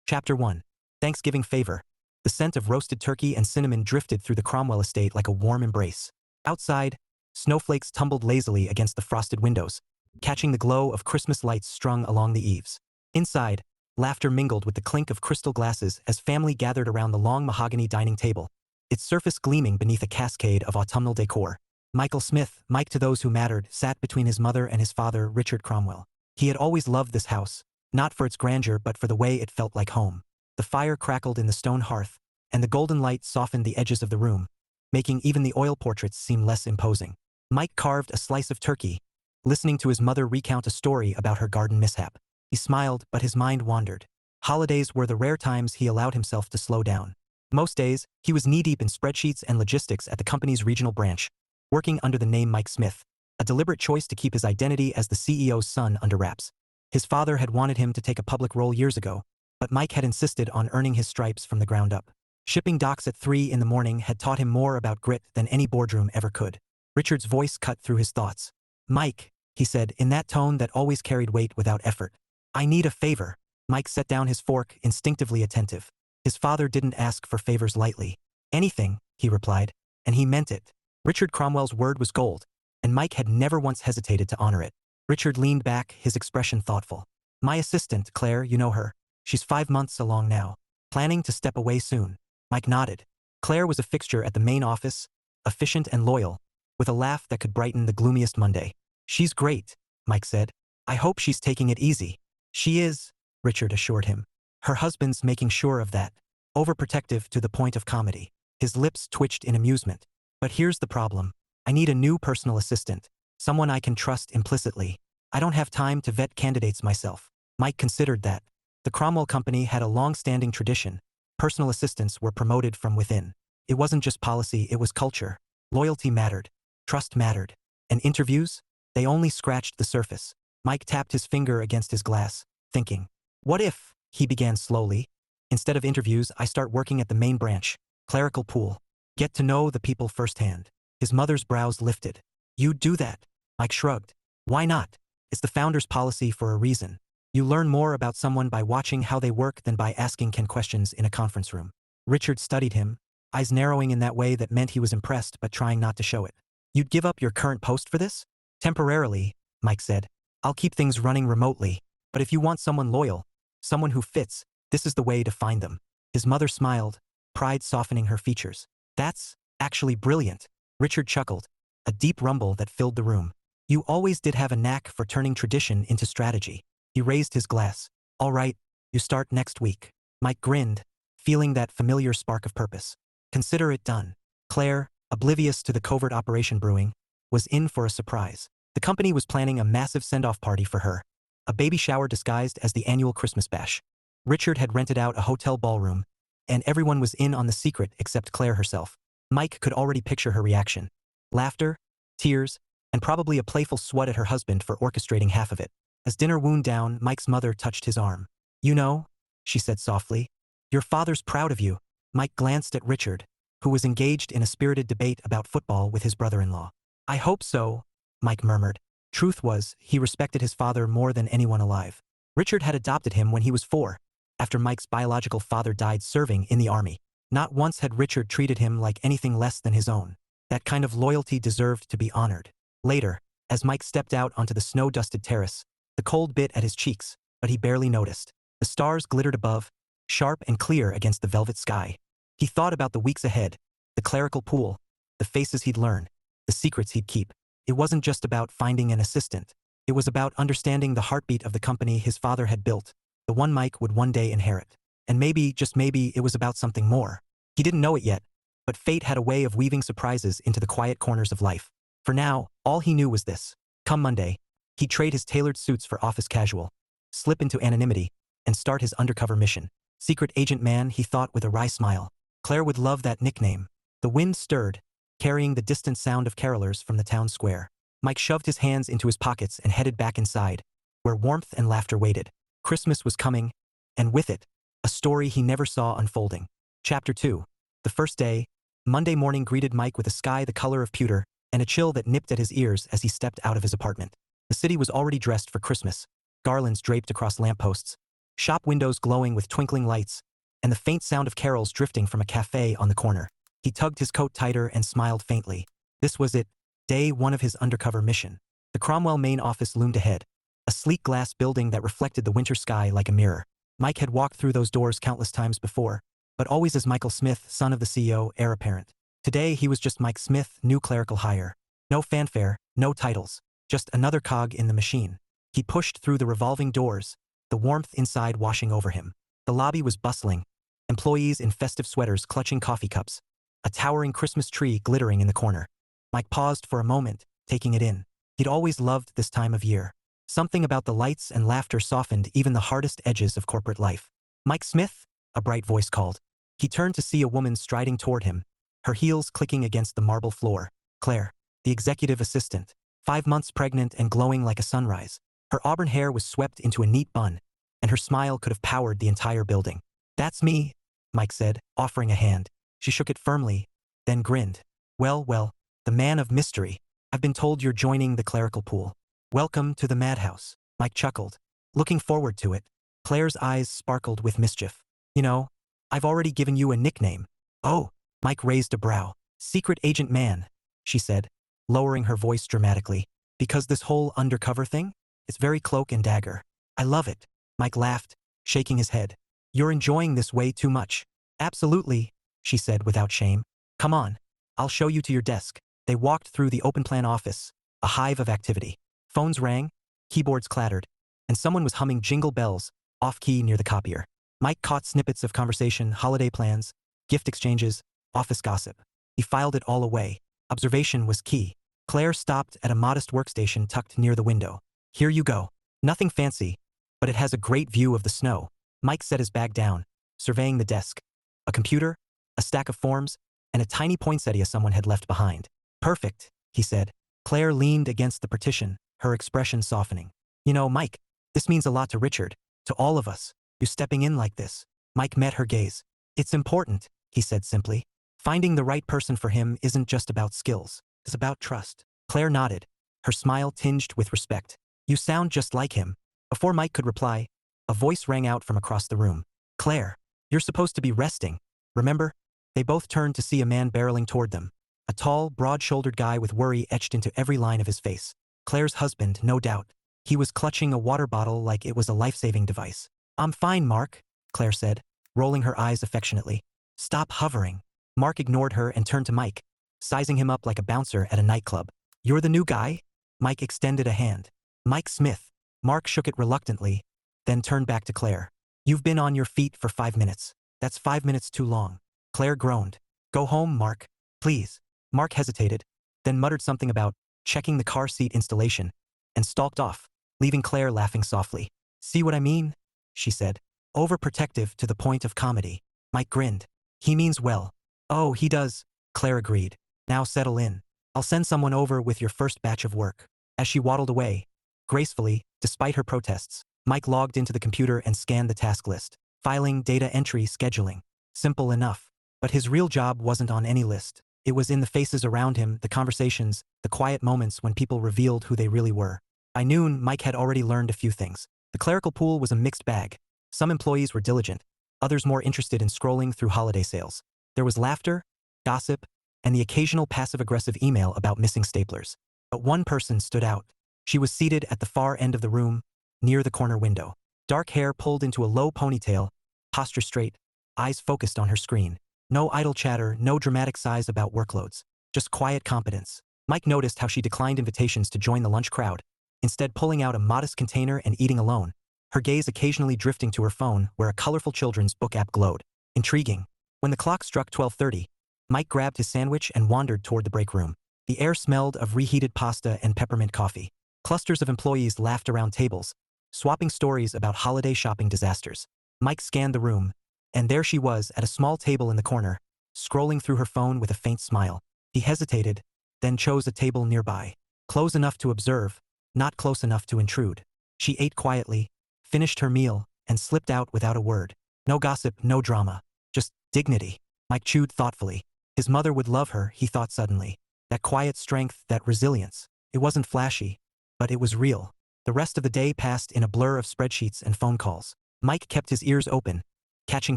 Chapter 1. Thanksgiving Favor. The scent of roasted turkey and cinnamon drifted through the Cromwell estate like a warm embrace. Outside, snowflakes tumbled lazily against the frosted windows, catching the glow of Christmas lights strung along the eaves. Inside, laughter mingled with the clink of crystal glasses as family gathered around the long mahogany dining table, its surface gleaming beneath a cascade of autumnal decor. Michael Smith, Mike to those who mattered, sat between his mother and his father, Richard Cromwell. He had always loved this house, not for its grandeur but for the way it felt like home. The fire crackled in the stone hearth, and the golden light softened the edges of the room, making even the oil portraits seem less imposing. Mike carved a slice of turkey, listening to his mother recount a story about her garden mishap. He smiled, but his mind wandered. Holidays were the rare times he allowed himself to slow down. Most days, he was knee-deep in spreadsheets and logistics at the company's regional branch, working under the name Mike Smith, a deliberate choice to keep his identity as the CEO's son under wraps. His father had wanted him to take a public role years ago, but Mike had insisted on earning his stripes from the ground up. Shipping docks at 3 in the morning had taught him more about grit than any boardroom ever could. Richard's voice cut through his thoughts. "Mike," he said in that tone that always carried weight without effort. "I need a favor." Mike set down his fork, instinctively attentive. His father didn't ask for favors lightly. "Anything," he replied, and he meant it. Richard Cromwell's word was gold, and Mike had never once hesitated to honor it. Richard leaned back, his expression thoughtful. "My assistant, Claire, you know her. She's 5 months along now. Planning to step away soon." Mike nodded. Claire was a fixture at the main office, efficient and loyal, with a laugh that could brighten the gloomiest Monday. "She's great," Mike said. "I hope she's taking it easy." "She is," Richard assured him. "Her husband's making sure of that. Overprotective to the point of comedy." His lips twitched in amusement. "But here's the problem. I need a new personal assistant. Someone I can trust implicitly. I don't have time to vet candidates myself." Mike considered that. The Cromwell Company had a long-standing tradition. Personal assistants were promoted from within. It wasn't just policy, it was culture. Loyalty mattered. Trust mattered. And interviews? They only scratched the surface. Mike tapped his finger against his glass, thinking. "What if," he began slowly, "instead of interviews, I start working at the main branch, clerical pool. Get to know the people firsthand." His mother's brows lifted. "You'd do that?" Mike shrugged. "Why not? It's the founder's policy for a reason. You learn more about someone by watching how they work than by asking questions in a conference room." Richard studied him, eyes narrowing in that way that meant he was impressed but trying not to show it. "You'd give up your current post for this?" "Temporarily," Mike said. "I'll keep things running remotely. But if you want someone loyal, someone who fits, this is the way to find them." His mother smiled, pride softening her features. "That's actually brilliant." Richard chuckled, a deep rumble that filled the room. "You always did have a knack for turning tradition into strategy." He raised his glass. "All right, you start next week." Mike grinned, feeling that familiar spark of purpose. Consider it done. Claire, oblivious to the covert operation brewing, was in for a surprise. The company was planning a massive send-off party for her, a baby shower disguised as the annual Christmas bash. Richard had rented out a hotel ballroom, and everyone was in on the secret except Claire herself. Mike could already picture her reaction. Laughter, tears, and probably a playful swat at her husband for orchestrating half of it. As dinner wound down, Mike's mother touched his arm. "You know," she said softly, "your father's proud of you." Mike glanced at Richard, who was engaged in a spirited debate about football with his brother-in-law. "I hope so," Mike murmured. Truth was, he respected his father more than anyone alive. Richard had adopted him when he was 4, after Mike's biological father died serving in the army. Not once had Richard treated him like anything less than his own. That kind of loyalty deserved to be honored. Later, as Mike stepped out onto the snow-dusted terrace, the cold bit at his cheeks, but he barely noticed. The stars glittered above, sharp and clear against the velvet sky. He thought about the weeks ahead, the clerical pool, the faces he'd learn, the secrets he'd keep. It wasn't just about finding an assistant. It was about understanding the heartbeat of the company his father had built, the one Mike would one day inherit. And maybe, just maybe, it was about something more. He didn't know it yet, but fate had a way of weaving surprises into the quiet corners of life. For now, all he knew was this. Come Monday, he'd trade his tailored suits for office casual, slip into anonymity, and start his undercover mission. Secret Agent Man, he thought with a wry smile. Claire would love that nickname. The wind stirred, carrying the distant sound of carolers from the town square. Mike shoved his hands into his pockets and headed back inside, where warmth and laughter waited. Christmas was coming, and with it, a story he never saw unfolding. Chapter 2. The first day, Monday morning, greeted Mike with a sky the color of pewter and a chill that nipped at his ears as he stepped out of his apartment. The city was already dressed for Christmas, garlands draped across lampposts, shop windows glowing with twinkling lights, and the faint sound of carols drifting from a cafe on the corner. He tugged his coat tighter and smiled faintly. This was it, day one of his undercover mission. The Cromwell main office loomed ahead, a sleek glass building that reflected the winter sky like a mirror. Mike had walked through those doors countless times before, but always as Michael Smith, son of the CEO, heir apparent. Today he was just Mike Smith, new clerical hire. No fanfare, no titles, just another cog in the machine. He pushed through the revolving doors, the warmth inside washing over him. The lobby was bustling, employees in festive sweaters clutching coffee cups, a towering Christmas tree glittering in the corner. Mike paused for a moment, taking it in. He'd always loved this time of year. Something about the lights and laughter softened even the hardest edges of corporate life. "Mike Smith?" a bright voice called. He turned to see a woman striding toward him, her heels clicking against the marble floor. Claire, the executive assistant, 5 months pregnant and glowing like a sunrise. Her auburn hair was swept into a neat bun, and her smile could have powered the entire building. "That's me," Mike said, offering a hand. She shook it firmly, then grinned. Well, the man of mystery. I've been told you're joining the clerical pool. Welcome to the madhouse." Mike chuckled. Looking forward to it. Claire's eyes sparkled with mischief. "You know, I've already given you a nickname." "Oh," Mike raised a brow. "Secret Agent Man," she said, lowering her voice dramatically. "Because this whole undercover thing? It's very cloak and dagger. I love it." Mike laughed, shaking his head. "You're enjoying this way too much." "Absolutely," she said without shame. "Come on, I'll show you to your desk." They walked through the open-plan office, a hive of activity. Phones rang, keyboards clattered, and someone was humming Jingle Bells, off-key near the copier. Mike caught snippets of conversation, holiday plans, gift exchanges, office gossip. He filed it all away. Observation was key. Claire stopped at a modest workstation tucked near the window. "Here you go. Nothing fancy, but it has a great view of the snow." Mike set his bag down, surveying the desk. A computer, a stack of forms, and a tiny poinsettia someone had left behind. "Perfect," he said. Claire leaned against the partition, her expression softening. "You know, Mike, this means a lot to Richard, to all of us. You stepping in like this." Mike met her gaze. "It's important," he said simply. "Finding the right person for him isn't just about skills. It's about trust." Claire nodded, her smile tinged with respect. "You sound just like him." Before Mike could reply, a voice rang out from across the room. "Claire, you're supposed to be resting. Remember?" They both turned to see a man barreling toward them. A tall, broad-shouldered guy with worry etched into every line of his face. Claire's husband, no doubt. He was clutching a water bottle like it was a life-saving device. "I'm fine, Mark," Claire said, rolling her eyes affectionately. "Stop hovering." Mark ignored her and turned to Mike, sizing him up like a bouncer at a nightclub. "You're the new guy?" Mike extended a hand. "Mike Smith." Mark shook it reluctantly, then turned back to Claire. "You've been on your feet for 5 minutes. That's 5 minutes too long." Claire groaned. "Go home, Mark. Please." Mark hesitated, then muttered something about checking the car seat installation, and stalked off, leaving Claire laughing softly. "See what I mean?" she said. "Overprotective to the point of comedy." Mike grinned. "He means well." "Oh, he does," Claire agreed. "Now settle in. I'll send someone over with your first batch of work." As she waddled away, gracefully, despite her protests, Mike logged into the computer and scanned the task list. Filing, data entry, scheduling. Simple enough. But his real job wasn't on any list. It was in the faces around him, the conversations, the quiet moments when people revealed who they really were. By noon, Mike had already learned a few things. The clerical pool was a mixed bag. Some employees were diligent, others more interested in scrolling through holiday sales. There was laughter, gossip, and the occasional passive-aggressive email about missing staplers. But one person stood out. She was seated at the far end of the room, near the corner window. Dark hair pulled into a low ponytail, posture straight, eyes focused on her screen. No idle chatter, no dramatic sighs about workloads. Just quiet competence. Mike noticed how she declined invitations to join the lunch crowd, instead pulling out a modest container and eating alone, her gaze occasionally drifting to her phone where a colorful children's book app glowed. Intriguing. When the clock struck 12:30, Mike grabbed his sandwich and wandered toward the break room. The air smelled of reheated pasta and peppermint coffee. Clusters of employees laughed around tables, swapping stories about holiday shopping disasters. Mike scanned the room, and there she was at a small table in the corner, scrolling through her phone with a faint smile. He hesitated, then chose a table nearby. Close enough to observe, not close enough to intrude. She ate quietly, finished her meal, and slipped out without a word. No gossip, no drama. Just dignity. Mike chewed thoughtfully. His mother would love her, he thought suddenly. That quiet strength, that resilience. It wasn't flashy, but it was real. The rest of the day passed in a blur of spreadsheets and phone calls. Mike kept his ears open, catching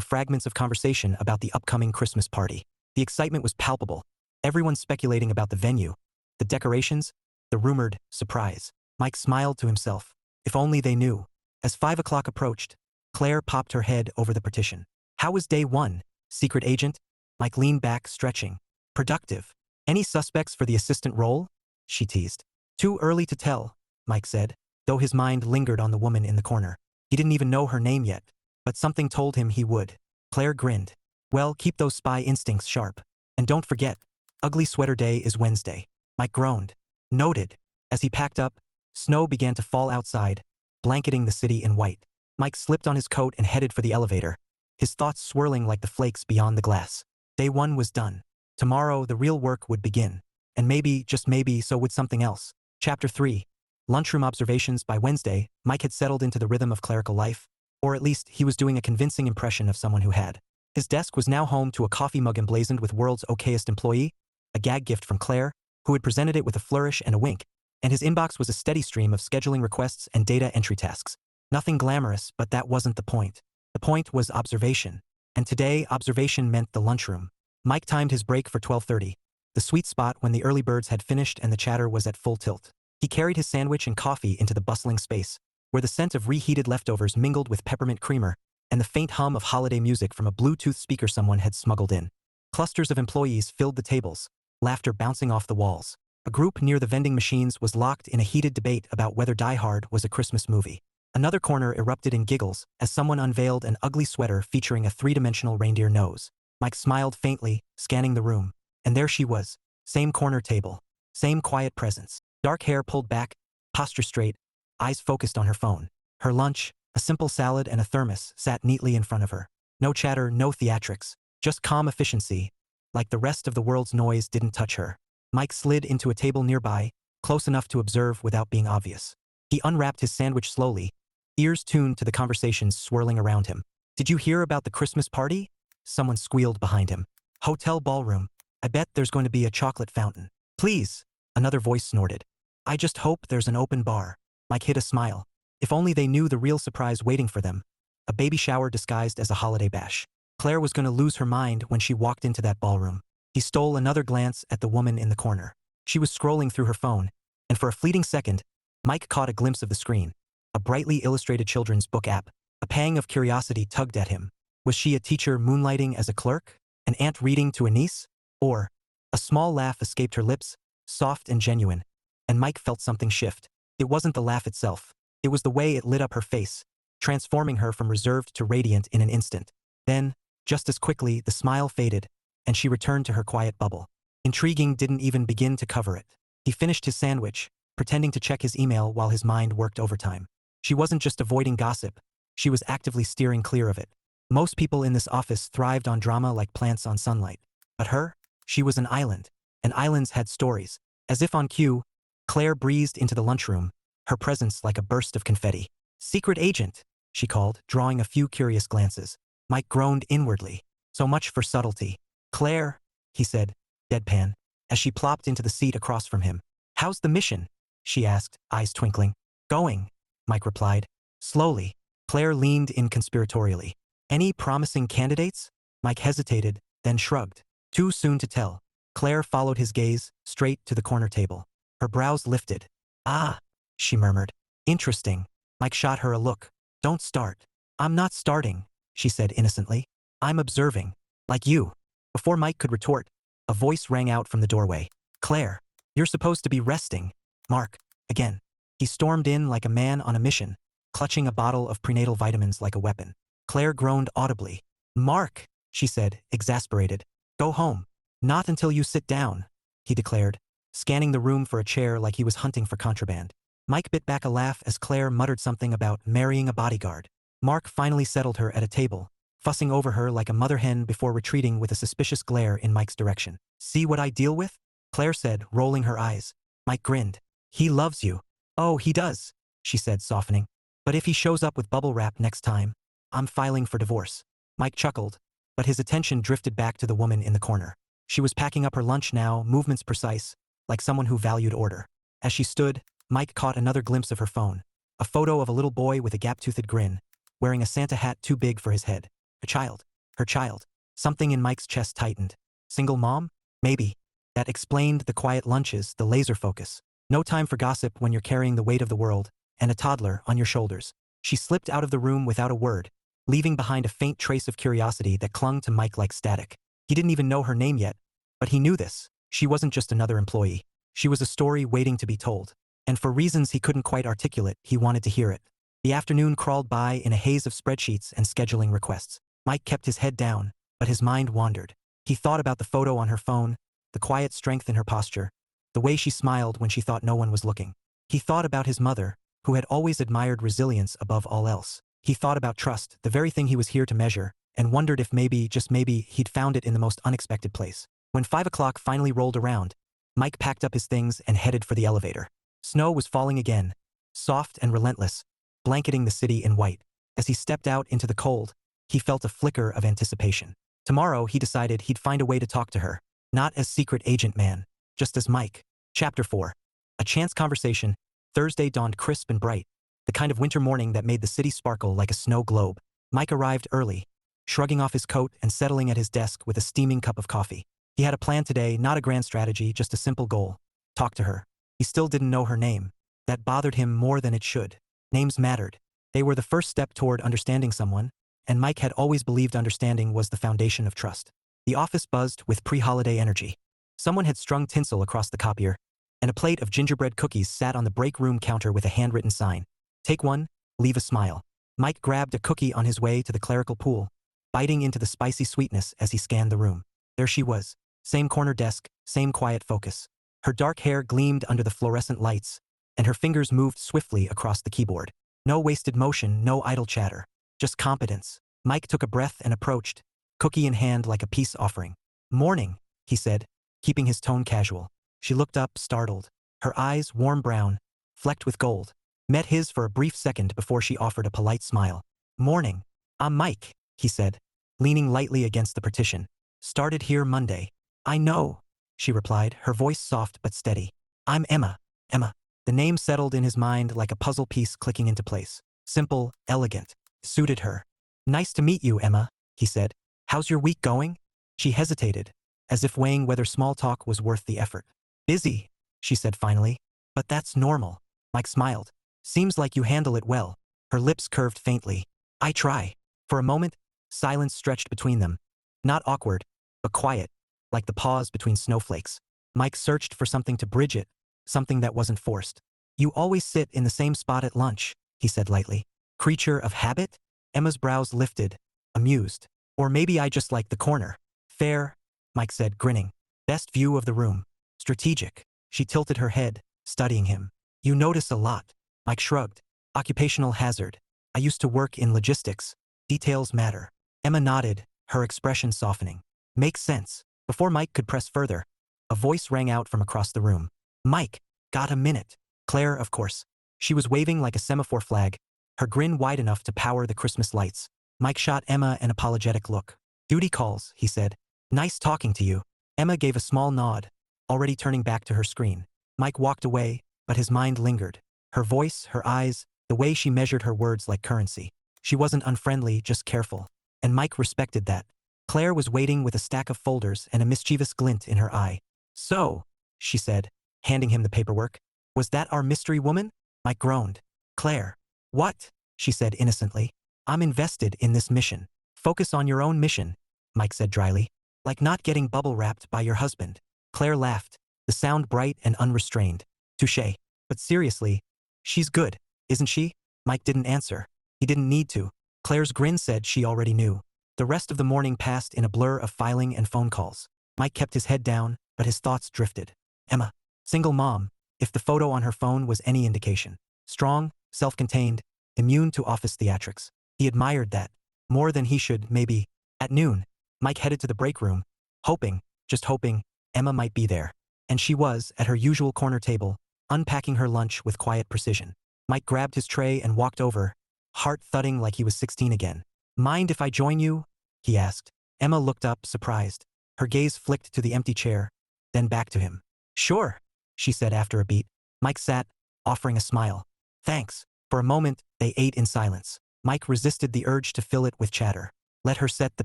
fragments of conversation about the upcoming Christmas party. The excitement was palpable. Everyone speculating about the venue, the decorations, the rumored surprise. Mike smiled to himself. If only they knew. As 5 o'clock approached, Claire popped her head over the partition. How was day one, secret agent? Mike leaned back, stretching. Productive. Any suspects for the assistant role? She teased. Too early to tell, Mike said, though his mind lingered on the woman in the corner. He didn't even know her name yet, but something told him he would. Claire grinned. Well, keep those spy instincts sharp. And don't forget, ugly sweater day is Wednesday. Mike groaned. Noted. As he packed up, snow began to fall outside, blanketing the city in white. Mike slipped on his coat and headed for the elevator, his thoughts swirling like the flakes beyond the glass. Day one was done. Tomorrow, the real work would begin. And maybe, just maybe, so would something else. Chapter 3. Lunchroom observations. By Wednesday, Mike had settled into the rhythm of clerical life, or at least he was doing a convincing impression of someone who had. His desk was now home to a coffee mug emblazoned with world's okayest employee, a gag gift from Claire, who had presented it with a flourish and a wink, and his inbox was a steady stream of scheduling requests and data entry tasks. Nothing glamorous, but that wasn't the point. The point was observation. And today, observation meant the lunchroom. Mike timed his break for 12:30, the sweet spot when the early birds had finished and the chatter was at full tilt. He carried his sandwich and coffee into the bustling space, where the scent of reheated leftovers mingled with peppermint creamer and the faint hum of holiday music from a Bluetooth speaker someone had smuggled in. Clusters of employees filled the tables, laughter bouncing off the walls. A group near the vending machines was locked in a heated debate about whether Die Hard was a Christmas movie. Another corner erupted in giggles as someone unveiled an ugly sweater featuring a three-dimensional reindeer nose. Mike smiled faintly, scanning the room. And there she was. Same corner table. Same quiet presence. Dark hair pulled back, posture straight, eyes focused on her phone. Her lunch, a simple salad and a thermos, sat neatly in front of her. No chatter, no theatrics. Just calm efficiency. Like the rest of the world's noise didn't touch her. Mike slid into a table nearby, close enough to observe without being obvious. He unwrapped his sandwich slowly, ears tuned to the conversations swirling around him. Did you hear about the Christmas party? Someone squealed behind him. Hotel ballroom. I bet there's going to be a chocolate fountain. Please, another voice snorted. I just hope there's an open bar. Mike hid a smile. If only they knew the real surprise waiting for them. A baby shower disguised as a holiday bash. Claire was going to lose her mind when she walked into that ballroom. He stole another glance at the woman in the corner. She was scrolling through her phone, and for a fleeting second, Mike caught a glimpse of the screen. A brightly illustrated children's book app. A pang of curiosity tugged at him. Was she a teacher moonlighting as a clerk? An aunt reading to a niece? Or, a small laugh escaped her lips, soft and genuine, and Mike felt something shift. It wasn't the laugh itself. It was the way it lit up her face, transforming her from reserved to radiant in an instant. Then, just as quickly, the smile faded, and she returned to her quiet bubble. Intriguing didn't even begin to cover it. He finished his sandwich, pretending to check his email while his mind worked overtime. She wasn't just avoiding gossip, she was actively steering clear of it. Most people in this office thrived on drama like plants on sunlight. But her? She was an island, and islands had stories. As if on cue, Claire breezed into the lunchroom, her presence like a burst of confetti. Secret agent, she called, drawing a few curious glances. Mike groaned inwardly. So much for subtlety. Claire, he said, deadpan, as she plopped into the seat across from him. How's the mission? She asked, eyes twinkling. Going, Mike replied. Slowly. Claire leaned in conspiratorially. Any promising candidates? Mike hesitated, then shrugged. Too soon to tell. Claire followed his gaze, straight to the corner table. Her brows lifted. Ah, she murmured. Interesting. Mike shot her a look. Don't start. I'm not starting, she said innocently. I'm observing. Like you. Before Mike could retort, a voice rang out from the doorway. Claire, you're supposed to be resting. Mark, again. He stormed in like a man on a mission, clutching a bottle of prenatal vitamins like a weapon. Claire groaned audibly. Mark, she said, exasperated. Go home. Not until you sit down, he declared, scanning the room for a chair like he was hunting for contraband. Mike bit back a laugh as Claire muttered something about marrying a bodyguard. Mark finally settled her at a table, fussing over her like a mother hen before retreating with a suspicious glare in Mike's direction. See what I deal with? Claire said, rolling her eyes. Mike grinned. He loves you. Oh, he does, she said, softening. But if he shows up with bubble wrap next time, I'm filing for divorce. Mike chuckled, but his attention drifted back to the woman in the corner. She was packing up her lunch now, movements precise, like someone who valued order. As she stood, Mike caught another glimpse of her phone. A photo of a little boy with a gap-toothed grin, wearing a Santa hat too big for his head. A child. Her child. Something in Mike's chest tightened. Single mom? Maybe. That explained the quiet lunches, the laser focus. No time for gossip when you're carrying the weight of the world, and a toddler on your shoulders. She slipped out of the room without a word, leaving behind a faint trace of curiosity that clung to Mike like static. He didn't even know her name yet, but he knew this. She wasn't just another employee. She was a story waiting to be told. And for reasons he couldn't quite articulate, he wanted to hear it. The afternoon crawled by in a haze of spreadsheets and scheduling requests. Mike kept his head down, but his mind wandered. He thought about the photo on her phone, the quiet strength in her posture, the way she smiled when she thought no one was looking. He thought about his mother, who had always admired resilience above all else. He thought about trust, the very thing he was here to measure, and wondered if maybe, just maybe, he'd found it in the most unexpected place. When 5 o'clock finally rolled around, Mike packed up his things and headed for the elevator. Snow was falling again, soft and relentless, blanketing the city in white. As he stepped out into the cold, he felt a flicker of anticipation. Tomorrow, he decided he'd find a way to talk to her. Not as secret agent man, just as Mike. Chapter 4. A chance conversation. Thursday dawned crisp and bright, the kind of winter morning that made the city sparkle like a snow globe. Mike arrived early, shrugging off his coat and settling at his desk with a steaming cup of coffee. He had a plan today, not a grand strategy, just a simple goal. Talk to her. He still didn't know her name. That bothered him more than it should. Names mattered. They were the first step toward understanding someone, and Mike had always believed understanding was the foundation of trust. The office buzzed with pre-holiday energy. Someone had strung tinsel across the copier, and a plate of gingerbread cookies sat on the break room counter with a handwritten sign. Take one, leave a smile. Mike grabbed a cookie on his way to the clerical pool, biting into the spicy sweetness as he scanned the room. There she was. Same corner desk, same quiet focus. Her dark hair gleamed under the fluorescent lights, and her fingers moved swiftly across the keyboard. No wasted motion, no idle chatter. Just competence. Mike took a breath and approached, cookie in hand like a peace offering. Morning, he said, keeping his tone casual. She looked up, startled. Her eyes, warm brown, flecked with gold, met his for a brief second before she offered a polite smile. Morning. I'm Mike, he said, leaning lightly against the partition. Started here Monday. I know, she replied, her voice soft but steady. I'm Emma. Emma. The name settled in his mind like a puzzle piece clicking into place. Simple, elegant. Suited her. Nice to meet you, Emma, he said. How's your week going? She hesitated, as if weighing whether small talk was worth the effort. Busy, she said finally. But that's normal. Mike smiled. Seems like you handle it well. Her lips curved faintly. I try. For a moment, silence stretched between them. Not awkward, but quiet, like the pause between snowflakes. Mike searched for something to bridge it, something that wasn't forced. You always sit in the same spot at lunch, he said lightly. Creature of habit? Emma's brows lifted, amused. Or maybe I just like the corner. Fair, Mike said, grinning. Best view of the room. Strategic. She tilted her head, studying him. You notice a lot. Mike shrugged. Occupational hazard. I used to work in logistics. Details matter. Emma nodded, her expression softening. Makes sense. Before Mike could press further, a voice rang out from across the room. Mike, got a minute? Claire, of course. She was waving like a semaphore flag, her grin wide enough to power the Christmas lights. Mike shot Emma an apologetic look. Duty calls, he said. Nice talking to you. Emma gave a small nod, already turning back to her screen. Mike walked away, but his mind lingered. Her voice, her eyes, the way she measured her words like currency. She wasn't unfriendly, just careful. And Mike respected that. Claire was waiting with a stack of folders and a mischievous glint in her eye. So, she said, handing him the paperwork. Was that our mystery woman? Mike groaned. Claire. What? She said innocently. I'm invested in this mission. Focus on your own mission, Mike said dryly. Like not getting bubble wrapped by your husband. Claire laughed, the sound bright and unrestrained. Touché. But seriously, she's good, isn't she? Mike didn't answer. He didn't need to. Claire's grin said she already knew. The rest of the morning passed in a blur of filing and phone calls. Mike kept his head down, but his thoughts drifted. Emma. Single mom, if the photo on her phone was any indication. Strong, self-contained, immune to office theatrics. He admired that. More than he should, maybe. At noon, Mike headed to the break room, hoping, just hoping, Emma might be there. And she was, at her usual corner table, unpacking her lunch with quiet precision. Mike grabbed his tray and walked over, heart thudding like he was 16 again. Mind if I join you? He asked. Emma looked up, surprised. Her gaze flicked to the empty chair, then back to him. Sure, she said after a beat. Mike sat, offering a smile. Thanks. For a moment, they ate in silence. Mike resisted the urge to fill it with chatter. Let her set the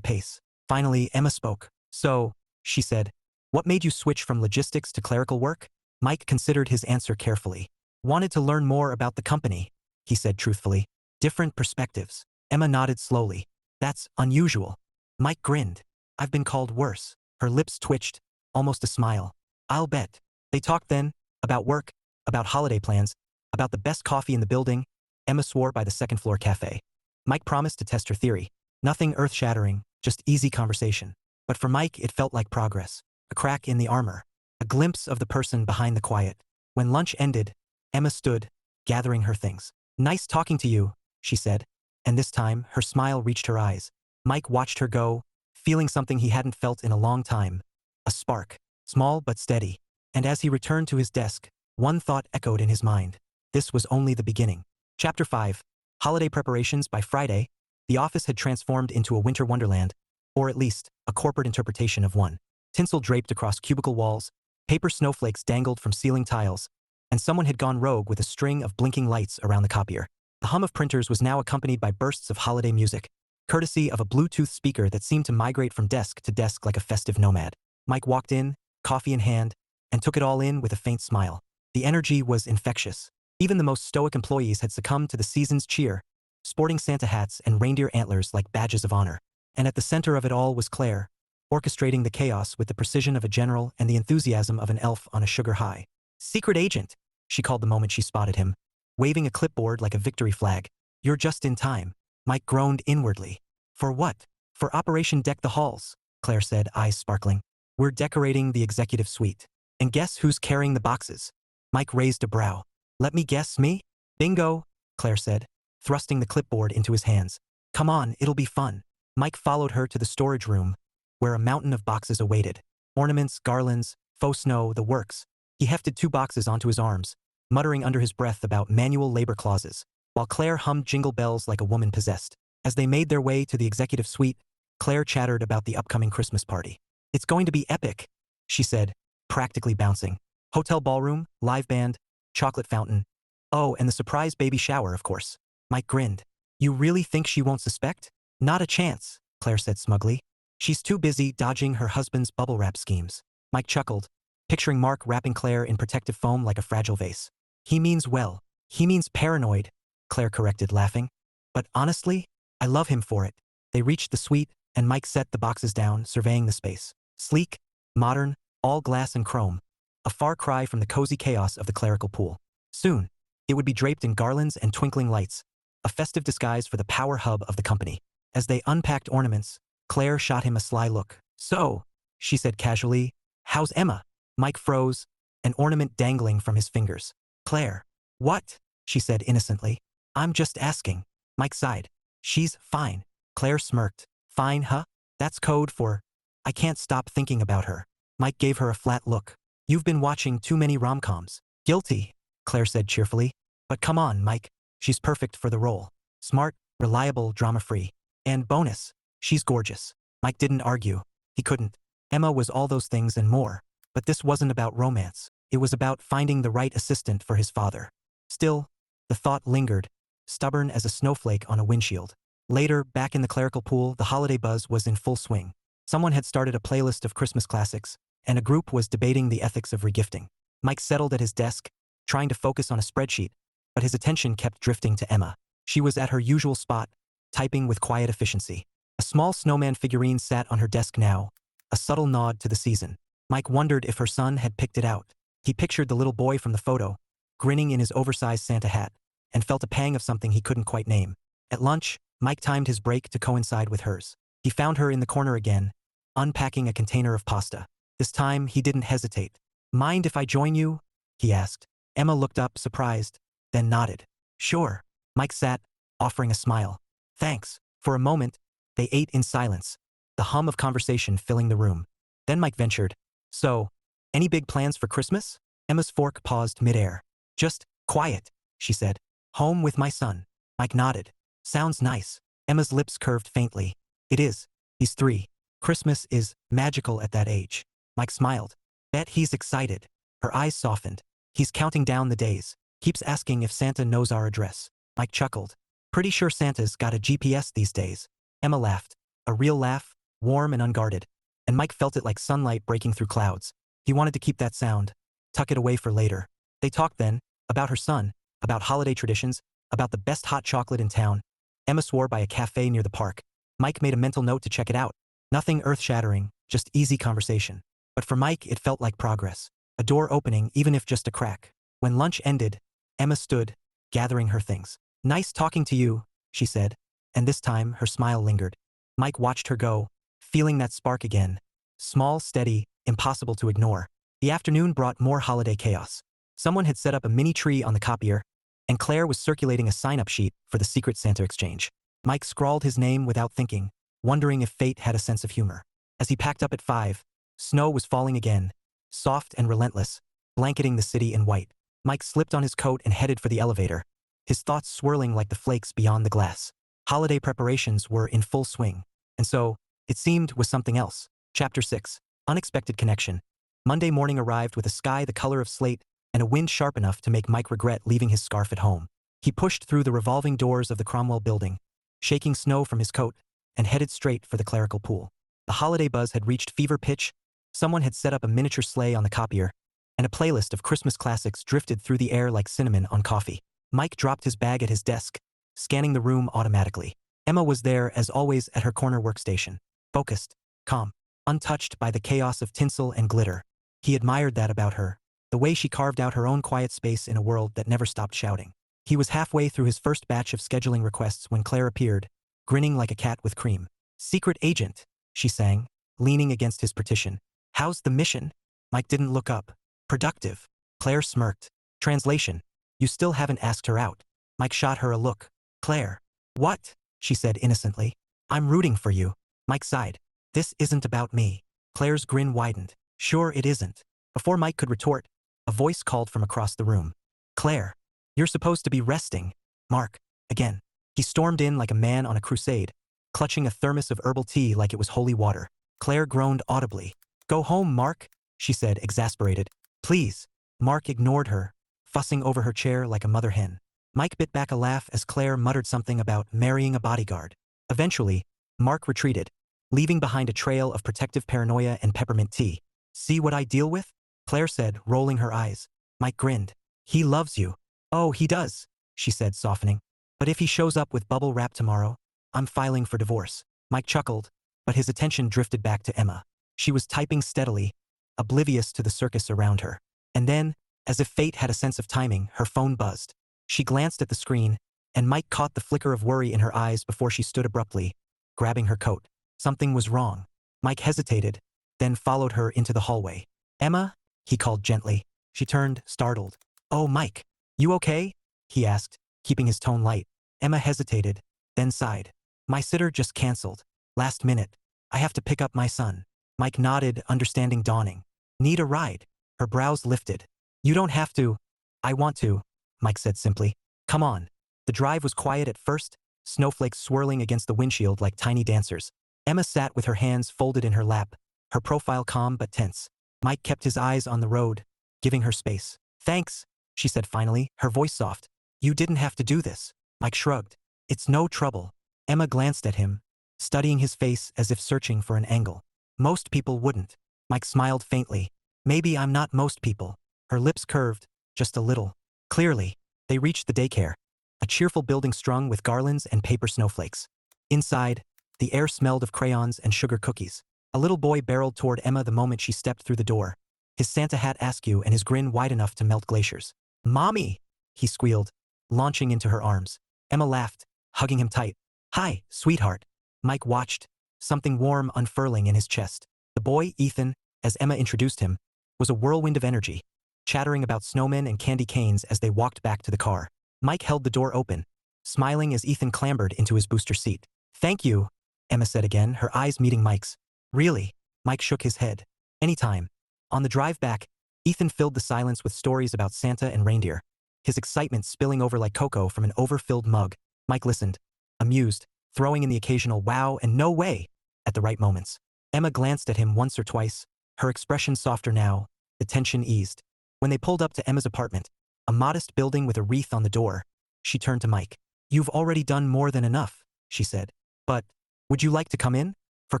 pace. Finally, Emma spoke. So, she said, what made you switch from logistics to clerical work? Mike considered his answer carefully. Wanted to learn more about the company, he said truthfully. Different perspectives. Emma nodded slowly. That's unusual. Mike grinned. I've been called worse. Her lips twitched, almost a smile. I'll bet. They talked then, about work, about holiday plans, about the best coffee in the building. Emma swore by the second-floor cafe. Mike promised to test her theory. Nothing earth-shattering, just easy conversation. But for Mike, it felt like progress. A crack in the armor. A glimpse of the person behind the quiet. When lunch ended, Emma stood, gathering her things. Nice talking to you, she said. And this time, her smile reached her eyes. Mike watched her go, feeling something he hadn't felt in a long time. A spark. Small but steady. And as he returned to his desk, one thought echoed in his mind. This was only the beginning. Chapter 5. Holiday preparations. By Friday, the office had transformed into a winter wonderland, or at least, a corporate interpretation of one. Tinsel draped across cubicle walls, paper snowflakes dangled from ceiling tiles, and someone had gone rogue with a string of blinking lights around the copier. The hum of printers was now accompanied by bursts of holiday music, courtesy of a Bluetooth speaker that seemed to migrate from desk to desk like a festive nomad. Mike walked in, coffee in hand, and took it all in with a faint smile. The energy was infectious. Even the most stoic employees had succumbed to the season's cheer, sporting Santa hats and reindeer antlers like badges of honor. And at the center of it all was Claire, orchestrating the chaos with the precision of a general and the enthusiasm of an elf on a sugar high. Secret agent, she called the moment she spotted him, waving a clipboard like a victory flag. You're just in time. Mike groaned inwardly. For what? For Operation Deck the Halls, Claire said, eyes sparkling. We're decorating the executive suite. And guess who's carrying the boxes? Mike raised a brow. Let me guess, me? Bingo, Claire said, thrusting the clipboard into his hands. Come on, it'll be fun. Mike followed her to the storage room, where a mountain of boxes awaited. Ornaments, garlands, faux snow, the works. He hefted 2 boxes onto his arms, muttering under his breath about manual labor clauses, while Claire hummed jingle bells like a woman possessed. As they made their way to the executive suite, Claire chattered about the upcoming Christmas party. It's going to be epic, she said, practically bouncing. Hotel ballroom, live band, chocolate fountain. Oh, and the surprise baby shower, of course. Mike grinned. You really think she won't suspect? Not a chance, Claire said smugly. She's too busy dodging her husband's bubble wrap schemes. Mike chuckled, picturing Mark wrapping Claire in protective foam like a fragile vase. He means well. He means paranoid, Claire corrected, laughing. But honestly, I love him for it. They reached the suite, and Mike set the boxes down, surveying the space. Sleek, modern, all glass and chrome. A far cry from the cozy chaos of the clerical pool. Soon, it would be draped in garlands and twinkling lights, a festive disguise for the power hub of the company. As they unpacked ornaments, Claire shot him a sly look. So, she said casually, how's Emma? Mike froze, an ornament dangling from his fingers. Claire. What? She said innocently. I'm just asking. Mike sighed. She's fine. Claire smirked. Fine, huh? That's code for, I can't stop thinking about her. Mike gave her a flat look. You've been watching too many rom-coms. Guilty, Claire said cheerfully. But come on, Mike. She's perfect for the role. Smart, reliable, drama-free. And bonus, she's gorgeous. Mike didn't argue. He couldn't. Emma was all those things and more. But this wasn't about romance. It was about finding the right assistant for his father. Still, the thought lingered, stubborn as a snowflake on a windshield. Later, back in the clerical pool, the holiday buzz was in full swing. Someone had started a playlist of Christmas classics, and a group was debating the ethics of regifting. Mike settled at his desk, trying to focus on a spreadsheet, but his attention kept drifting to Emma. She was at her usual spot, typing with quiet efficiency. A small snowman figurine sat on her desk now, a subtle nod to the season. Mike wondered if her son had picked it out. He pictured the little boy from the photo, grinning in his oversized Santa hat, and felt a pang of something he couldn't quite name. At lunch, Mike timed his break to coincide with hers. He found her in the corner again, unpacking a container of pasta. This time, he didn't hesitate. Mind if I join you? He asked. Emma looked up, surprised, then nodded. Sure. Mike sat, offering a smile. Thanks. For a moment, they ate in silence, the hum of conversation filling the room. Then Mike ventured. So, any big plans for Christmas? Emma's fork paused midair. Just quiet, she said. Home with my son. Mike nodded. Sounds nice. Emma's lips curved faintly. It is. He's 3. Christmas is magical at that age. Mike smiled. Bet he's excited. Her eyes softened. He's counting down the days. Keeps asking if Santa knows our address. Mike chuckled. Pretty sure Santa's got a GPS these days. Emma laughed. A real laugh, warm and unguarded. And Mike felt it like sunlight breaking through clouds. He wanted to keep that sound, tuck it away for later. They talked then, about her son, about holiday traditions, about the best hot chocolate in town. Emma swore by a cafe near the park. Mike made a mental note to check it out. Nothing earth-shattering, just easy conversation. But for Mike, it felt like progress. A door opening, even if just a crack. When lunch ended, Emma stood, gathering her things. "Nice talking to you," she said, and this time her smile lingered. Mike watched her go, feeling that spark again. Small, steady, impossible to ignore. The afternoon brought more holiday chaos. Someone had set up a mini tree on the copier, and Claire was circulating a sign-up sheet for the Secret Santa exchange. Mike scrawled his name without thinking, wondering if fate had a sense of humor. As he packed up at 5, snow was falling again, soft and relentless, blanketing the city in white. Mike slipped on his coat and headed for the elevator, his thoughts swirling like the flakes beyond the glass. Holiday preparations were in full swing, and so, it seemed, was something else. Chapter 6. Unexpected Connection. Monday morning arrived with a sky the color of slate and a wind sharp enough to make Mike regret leaving his scarf at home. He pushed through the revolving doors of the Cromwell building, shaking snow from his coat, and headed straight for the clerical pool. The holiday buzz had reached fever pitch. Someone had set up a miniature sleigh on the copier, and a playlist of Christmas classics drifted through the air like cinnamon on coffee. Mike dropped his bag at his desk, scanning the room automatically. Emma was there, as always, at her corner workstation. Focused, calm, untouched by the chaos of tinsel and glitter. He admired that about her, the way she carved out her own quiet space in a world that never stopped shouting. He was halfway through his first batch of scheduling requests when Claire appeared, grinning like a cat with cream. "Secret agent," she sang, leaning against his partition. "How's the mission?" Mike didn't look up. "Productive." Claire smirked. Translation: "You still haven't asked her out." Mike shot her a look. "Claire." "What?" she said innocently. "I'm rooting for you." Mike sighed. "This isn't about me." Claire's grin widened. "Sure it isn't." Before Mike could retort, a voice called from across the room. "Claire, you're supposed to be resting." "Mark." Again. He stormed in like a man on a crusade, clutching a thermos of herbal tea like it was holy water. Claire groaned audibly. "Go home, Mark," she said, exasperated. "Please." Mark ignored her, fussing over her chair like a mother hen. Mike bit back a laugh as Claire muttered something about marrying a bodyguard. Eventually, Mark retreated, leaving behind a trail of protective paranoia and peppermint tea. "See what I deal with?" Claire said, rolling her eyes. Mike grinned. "He loves you." "Oh, he does," she said, softening. "But if he shows up with bubble wrap tomorrow, I'm filing for divorce." Mike chuckled, but his attention drifted back to Emma. She was typing steadily, oblivious to the circus around her. And then, as if fate had a sense of timing, her phone buzzed. She glanced at the screen, and Mike caught the flicker of worry in her eyes before she stood abruptly, grabbing her coat. Something was wrong. Mike hesitated, then followed her into the hallway. "Emma?" he called gently. She turned, startled. "Oh, Mike. You okay?" he asked, keeping his tone light. Emma hesitated, then sighed. "My sitter just canceled. Last minute. I have to pick up my son." Mike nodded, understanding dawning. "Need a ride?" Her brows lifted. "You don't have to." "I want to," Mike said simply. "Come on." The drive was quiet at first, snowflakes swirling against the windshield like tiny dancers. Emma sat with her hands folded in her lap, her profile calm but tense. Mike kept his eyes on the road, giving her space. "Thanks," she said finally, her voice soft. "You didn't have to do this." Mike shrugged. "It's no trouble." Emma glanced at him, studying his face as if searching for an angle. "Most people wouldn't." Mike smiled faintly. "Maybe I'm not most people." Her lips curved, just a little. Clearly. They reached the daycare, a cheerful building strung with garlands and paper snowflakes. Inside, the air smelled of crayons and sugar cookies. A little boy barreled toward Emma the moment she stepped through the door, his Santa hat askew and his grin wide enough to melt glaciers. "Mommy!" he squealed, launching into her arms. Emma laughed, hugging him tight. "Hi, sweetheart." Mike watched, something warm unfurling in his chest. The boy, Ethan, as Emma introduced him, was a whirlwind of energy, chattering about snowmen and candy canes as they walked back to the car. Mike held the door open, smiling as Ethan clambered into his booster seat. "Thank you," Emma said again, her eyes meeting Mike's. "Really?" Mike shook his head. "Anytime." On the drive back, Ethan filled the silence with stories about Santa and reindeer, his excitement spilling over like cocoa from an overfilled mug. Mike listened, amused, throwing in the occasional wow and no way at the right moments. Emma glanced at him once or twice, her expression softer now, the tension eased. When they pulled up to Emma's apartment, a modest building with a wreath on the door, she turned to Mike. You've already done more than enough, she said. But, would you like to come in? For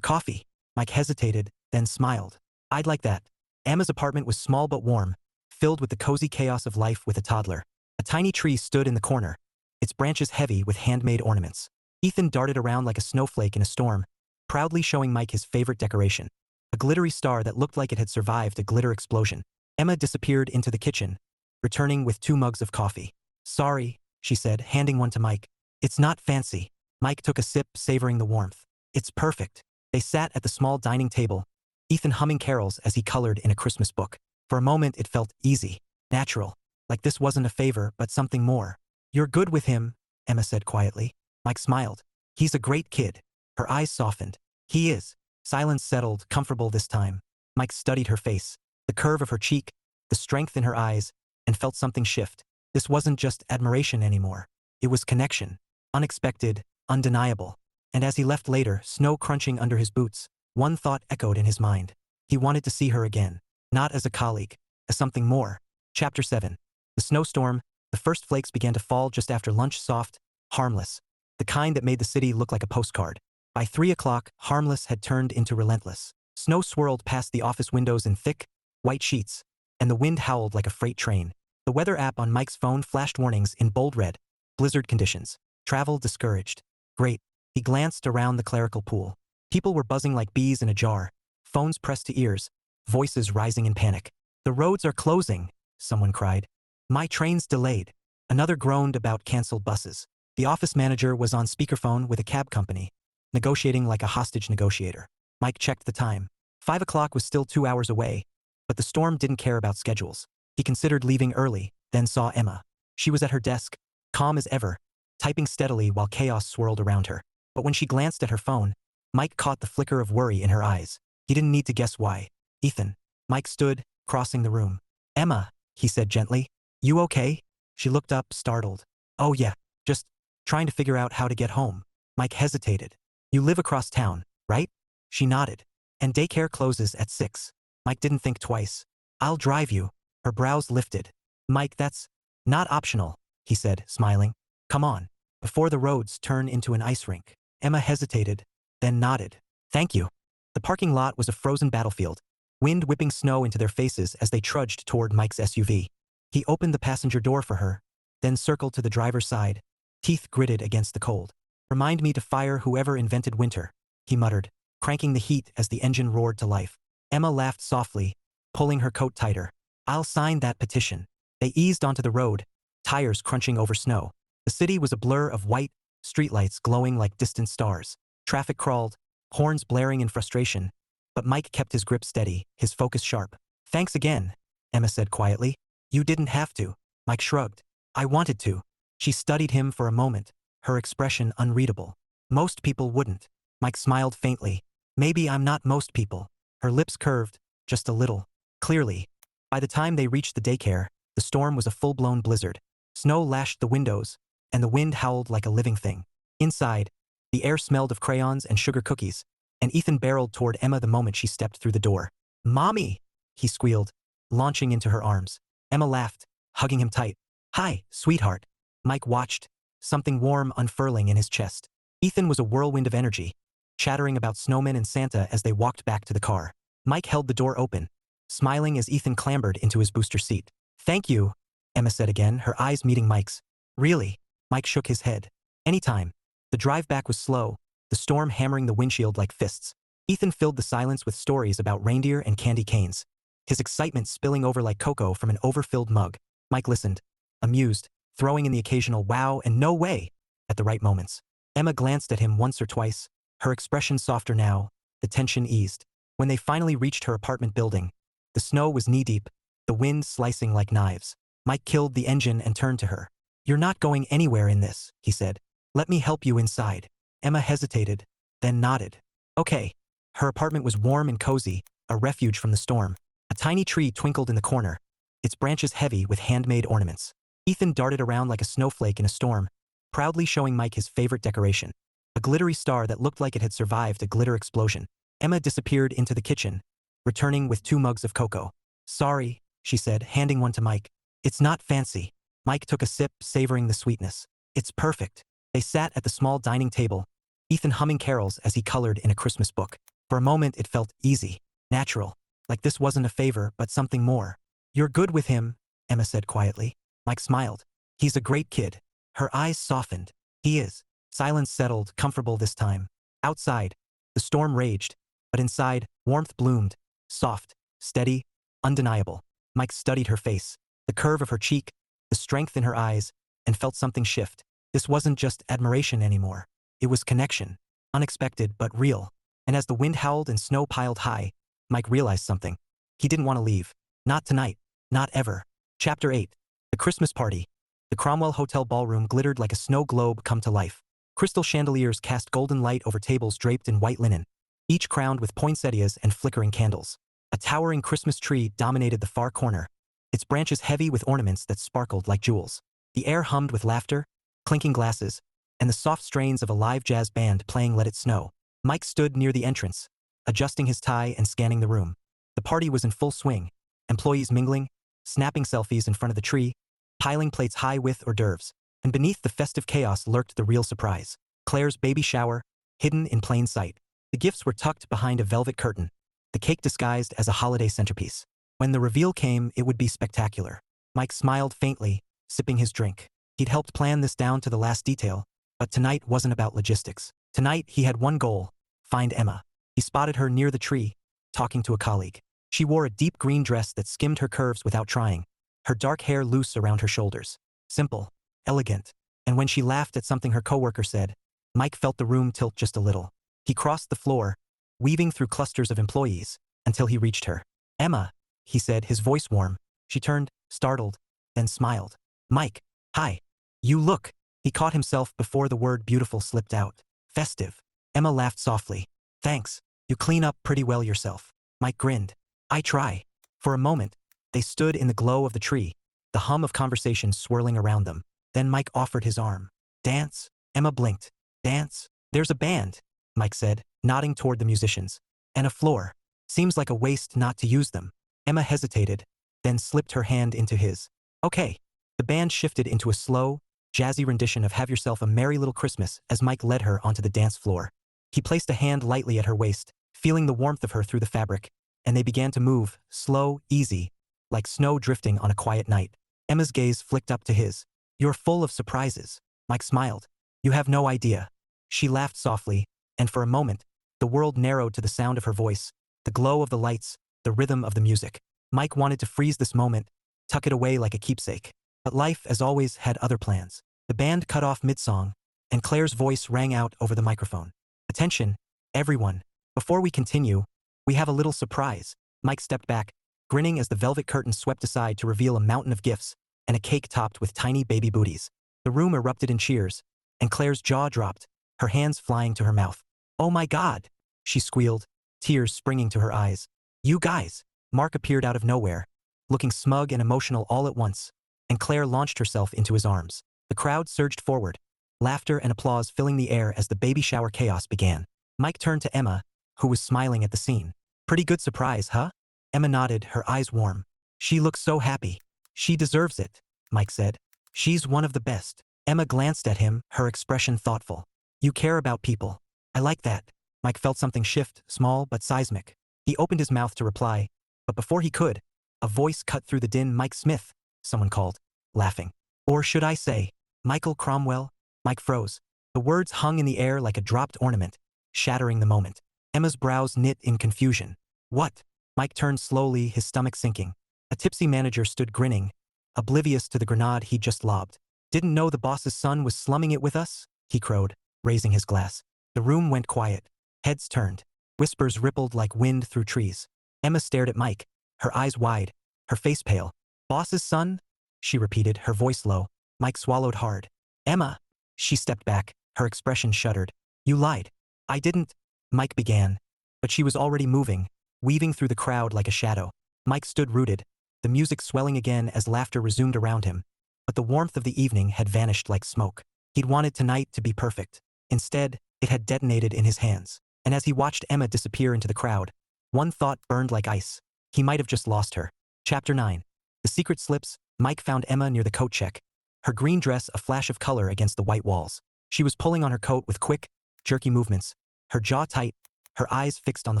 coffee? Mike hesitated, then smiled. I'd like that. Emma's apartment was small but warm, filled with the cozy chaos of life with a toddler. A tiny tree stood in the corner, its branches heavy with handmade ornaments. Ethan darted around like a snowflake in a storm, proudly showing Mike his favorite decoration. A glittery star that looked like it had survived a glitter explosion. Emma disappeared into the kitchen, returning with 2 mugs of coffee. Sorry, she said, handing one to Mike. It's not fancy. Mike took a sip, savoring the warmth. It's perfect. They sat at the small dining table, Ethan humming carols as he colored in a Christmas book. For a moment it felt easy, natural, like this wasn't a favor but something more. You're good with him, Emma said quietly. Mike smiled. He's a great kid. Her eyes softened. He is. Silence settled, comfortable this time. Mike studied her face, the curve of her cheek, the strength in her eyes, and felt something shift. This wasn't just admiration anymore. It was connection. Unexpected, undeniable. And as he left later, snow crunching under his boots, one thought echoed in his mind. He wanted to see her again. Not as a colleague, as something more. Chapter 7. The snowstorm. The first flakes began to fall just after lunch, soft, harmless. The kind that made the city look like a postcard. By 3 o'clock, harmless had turned into relentless. Snow swirled past the office windows in thick, white sheets, and the wind howled like a freight train. The weather app on Mike's phone flashed warnings in bold red. Blizzard conditions. Travel discouraged. Great. He glanced around the clerical pool. People were buzzing like bees in a jar, phones pressed to ears, voices rising in panic. The roads are closing, someone cried. My train's delayed. Another groaned about canceled buses. The office manager was on speakerphone with a cab company, negotiating like a hostage negotiator. Mike checked the time. 5 o'clock was still 2 hours away, but the storm didn't care about schedules. He considered leaving early, then saw Emma. She was at her desk, calm as ever, typing steadily while chaos swirled around her. But when she glanced at her phone, Mike caught the flicker of worry in her eyes. He didn't need to guess why. Ethan. Mike stood, crossing the room. Emma, he said gently. You okay? She looked up, startled. Oh yeah, just trying to figure out how to get home. Mike hesitated. You live across town, right? She nodded. And daycare closes at 6. Mike didn't think twice. I'll drive you. Her brows lifted. Mike, that's not optional, he said, smiling. Come on, before the roads turn into an ice rink. Emma hesitated, then nodded. Thank you. The parking lot was a frozen battlefield, wind whipping snow into their faces as they trudged toward Mike's SUV. He opened the passenger door for her, then circled to the driver's side, teeth gritted against the cold. Remind me to fire whoever invented winter, he muttered, cranking the heat as the engine roared to life. Emma laughed softly, pulling her coat tighter. I'll sign that petition. They eased onto the road, tires crunching over snow. The city was a blur of white, streetlights glowing like distant stars. Traffic crawled, horns blaring in frustration, but Mike kept his grip steady, his focus sharp. Thanks again, Emma said quietly. You didn't have to. Mike shrugged. I wanted to. She studied him for a moment, her expression unreadable. Most people wouldn't. Mike smiled faintly. Maybe I'm not most people. Her lips curved, just a little. Clearly. By the time they reached the daycare, the storm was a full-blown blizzard. Snow lashed the windows, and the wind howled like a living thing. Inside, the air smelled of crayons and sugar cookies, and Ethan barreled toward Emma the moment she stepped through the door. Mommy! He squealed, launching into her arms. Emma laughed, hugging him tight. Hi, sweetheart. Mike watched, something warm unfurling in his chest. Ethan was a whirlwind of energy, chattering about snowmen and Santa as they walked back to the car. Mike held the door open, smiling as Ethan clambered into his booster seat. Thank you, Emma said again, her eyes meeting Mike's. Really? Mike shook his head. Anytime. The drive back was slow, the storm hammering the windshield like fists. Ethan filled the silence with stories about reindeer and candy canes, his excitement spilling over like cocoa from an overfilled mug. Mike listened, amused, throwing in the occasional wow and no way at the right moments. Emma glanced at him once or twice, her expression softer now, the tension eased. When they finally reached her apartment building, the snow was knee-deep, the wind slicing like knives. Mike killed the engine and turned to her. You're not going anywhere in this, he said. Let me help you inside. Emma hesitated, then nodded. Okay. Her apartment was warm and cozy, a refuge from the storm. A tiny tree twinkled in the corner, its branches heavy with handmade ornaments. Ethan darted around like a snowflake in a storm, proudly showing Mike his favorite decoration, a glittery star that looked like it had survived a glitter explosion. Emma disappeared into the kitchen, returning with 2 mugs of cocoa. Sorry, she said, handing one to Mike. It's not fancy. Mike took a sip, savoring the sweetness. It's perfect. They sat at the small dining table, Ethan humming carols as he colored in a Christmas book. For a moment it felt easy, natural, like this wasn't a favor but something more. "You're good with him," Emma said quietly. Mike smiled. "He's a great kid." Her eyes softened. "He is." Silence settled, comfortable this time. Outside, the storm raged, but inside, warmth bloomed, soft, steady, undeniable. Mike studied her face, the curve of her cheek, the strength in her eyes, and felt something shift. This wasn't just admiration anymore. It was connection, unexpected but real. And as the wind howled and snow piled high, Mike realized something. He didn't want to leave. Not tonight. Not ever. Chapter 8. The Christmas Party. The Cromwell Hotel ballroom glittered like a snow globe come to life. Crystal chandeliers cast golden light over tables draped in white linen, each crowned with poinsettias and flickering candles. A towering Christmas tree dominated the far corner, its branches heavy with ornaments that sparkled like jewels. The air hummed with laughter, clinking glasses, and the soft strains of a live jazz band playing Let It Snow. Mike stood near the entrance, adjusting his tie and scanning the room. The party was in full swing, employees mingling, snapping selfies in front of the tree, piling plates high with hors d'oeuvres. And beneath the festive chaos lurked the real surprise. Claire's baby shower, hidden in plain sight. The gifts were tucked behind a velvet curtain, the cake disguised as a holiday centerpiece. When the reveal came, it would be spectacular. Mike smiled faintly, sipping his drink. He'd helped plan this down to the last detail, but tonight wasn't about logistics. Tonight he had one goal: find Emma. He spotted her near the tree, talking to a colleague. She wore a deep green dress that skimmed her curves without trying, her dark hair loose around her shoulders. Simple, elegant, and when she laughed at something her coworker said, Mike felt the room tilt just a little. He crossed the floor, weaving through clusters of employees, until he reached her. "Emma," he said, his voice warm. She turned, startled, then smiled. "Mike, hi. You look." He caught himself before the word beautiful slipped out. "Festive." Emma laughed softly. "Thanks. You clean up pretty well yourself." Mike grinned. "I try." For a moment, they stood in the glow of the tree, the hum of conversation swirling around them. Then Mike offered his arm. "Dance?" Emma blinked. "Dance? There's a band," Mike said, nodding toward the musicians. "And a floor. Seems like a waste not to use them." Emma hesitated, then slipped her hand into his. "Okay." The band shifted into a slow, jazzy rendition of Have Yourself a Merry Little Christmas as Mike led her onto the dance floor. He placed a hand lightly at her waist, feeling the warmth of her through the fabric, and they began to move, slow, easy, like snow drifting on a quiet night. Emma's gaze flicked up to his. "You're full of surprises." Mike smiled. "You have no idea." She laughed softly, and for a moment, the world narrowed to the sound of her voice, the glow of the lights, the rhythm of the music. Mike wanted to freeze this moment, tuck it away like a keepsake. But life, as always, had other plans. The band cut off mid-song, and Claire's voice rang out over the microphone. "Attention, everyone. Before we continue, we have a little surprise." Mike stepped back, grinning as the velvet curtain swept aside to reveal a mountain of gifts and a cake topped with tiny baby booties. The room erupted in cheers, and Claire's jaw dropped, her hands flying to her mouth. "Oh my God!" she squealed, tears springing to her eyes. "You guys!" Mark appeared out of nowhere, looking smug and emotional all at once, and Claire launched herself into his arms. The crowd surged forward, laughter and applause filling the air as the baby shower chaos began. Mike turned to Emma, who was smiling at the scene. "Pretty good surprise, huh?" Emma nodded, her eyes warm. "She looks so happy." "She deserves it," Mike said. "She's one of the best." Emma glanced at him, her expression thoughtful. "You care about people. I like that." Mike felt something shift, small but seismic. He opened his mouth to reply, but before he could, a voice cut through the din. "Mike Smith," someone called, laughing. "Or should I say, Michael Cromwell?" Mike froze. The words hung in the air like a dropped ornament, shattering the moment. Emma's brows knit in confusion. "What?" Mike turned slowly, his stomach sinking. A tipsy manager stood grinning, oblivious to the grenade he'd just lobbed. "Didn't know the boss's son was slumming it with us?" he crowed, raising his glass. The room went quiet. Heads turned. Whispers rippled like wind through trees. Emma stared at Mike, her eyes wide, her face pale. "Boss's son?" she repeated, her voice low. Mike swallowed hard. "Emma." She stepped back, her expression shuddered. "You lied." "I didn't," Mike began, but she was already moving, weaving through the crowd like a shadow. Mike stood rooted, the music swelling again as laughter resumed around him, but the warmth of the evening had vanished like smoke. He'd wanted tonight to be perfect. Instead, it had detonated in his hands. And as he watched Emma disappear into the crowd, one thought burned like ice. He might have just lost her. Chapter 9. The Secret Slips. Mike found Emma near the coat check, her green dress a flash of color against the white walls. She was pulling on her coat with quick, jerky movements, her jaw tight, her eyes fixed on the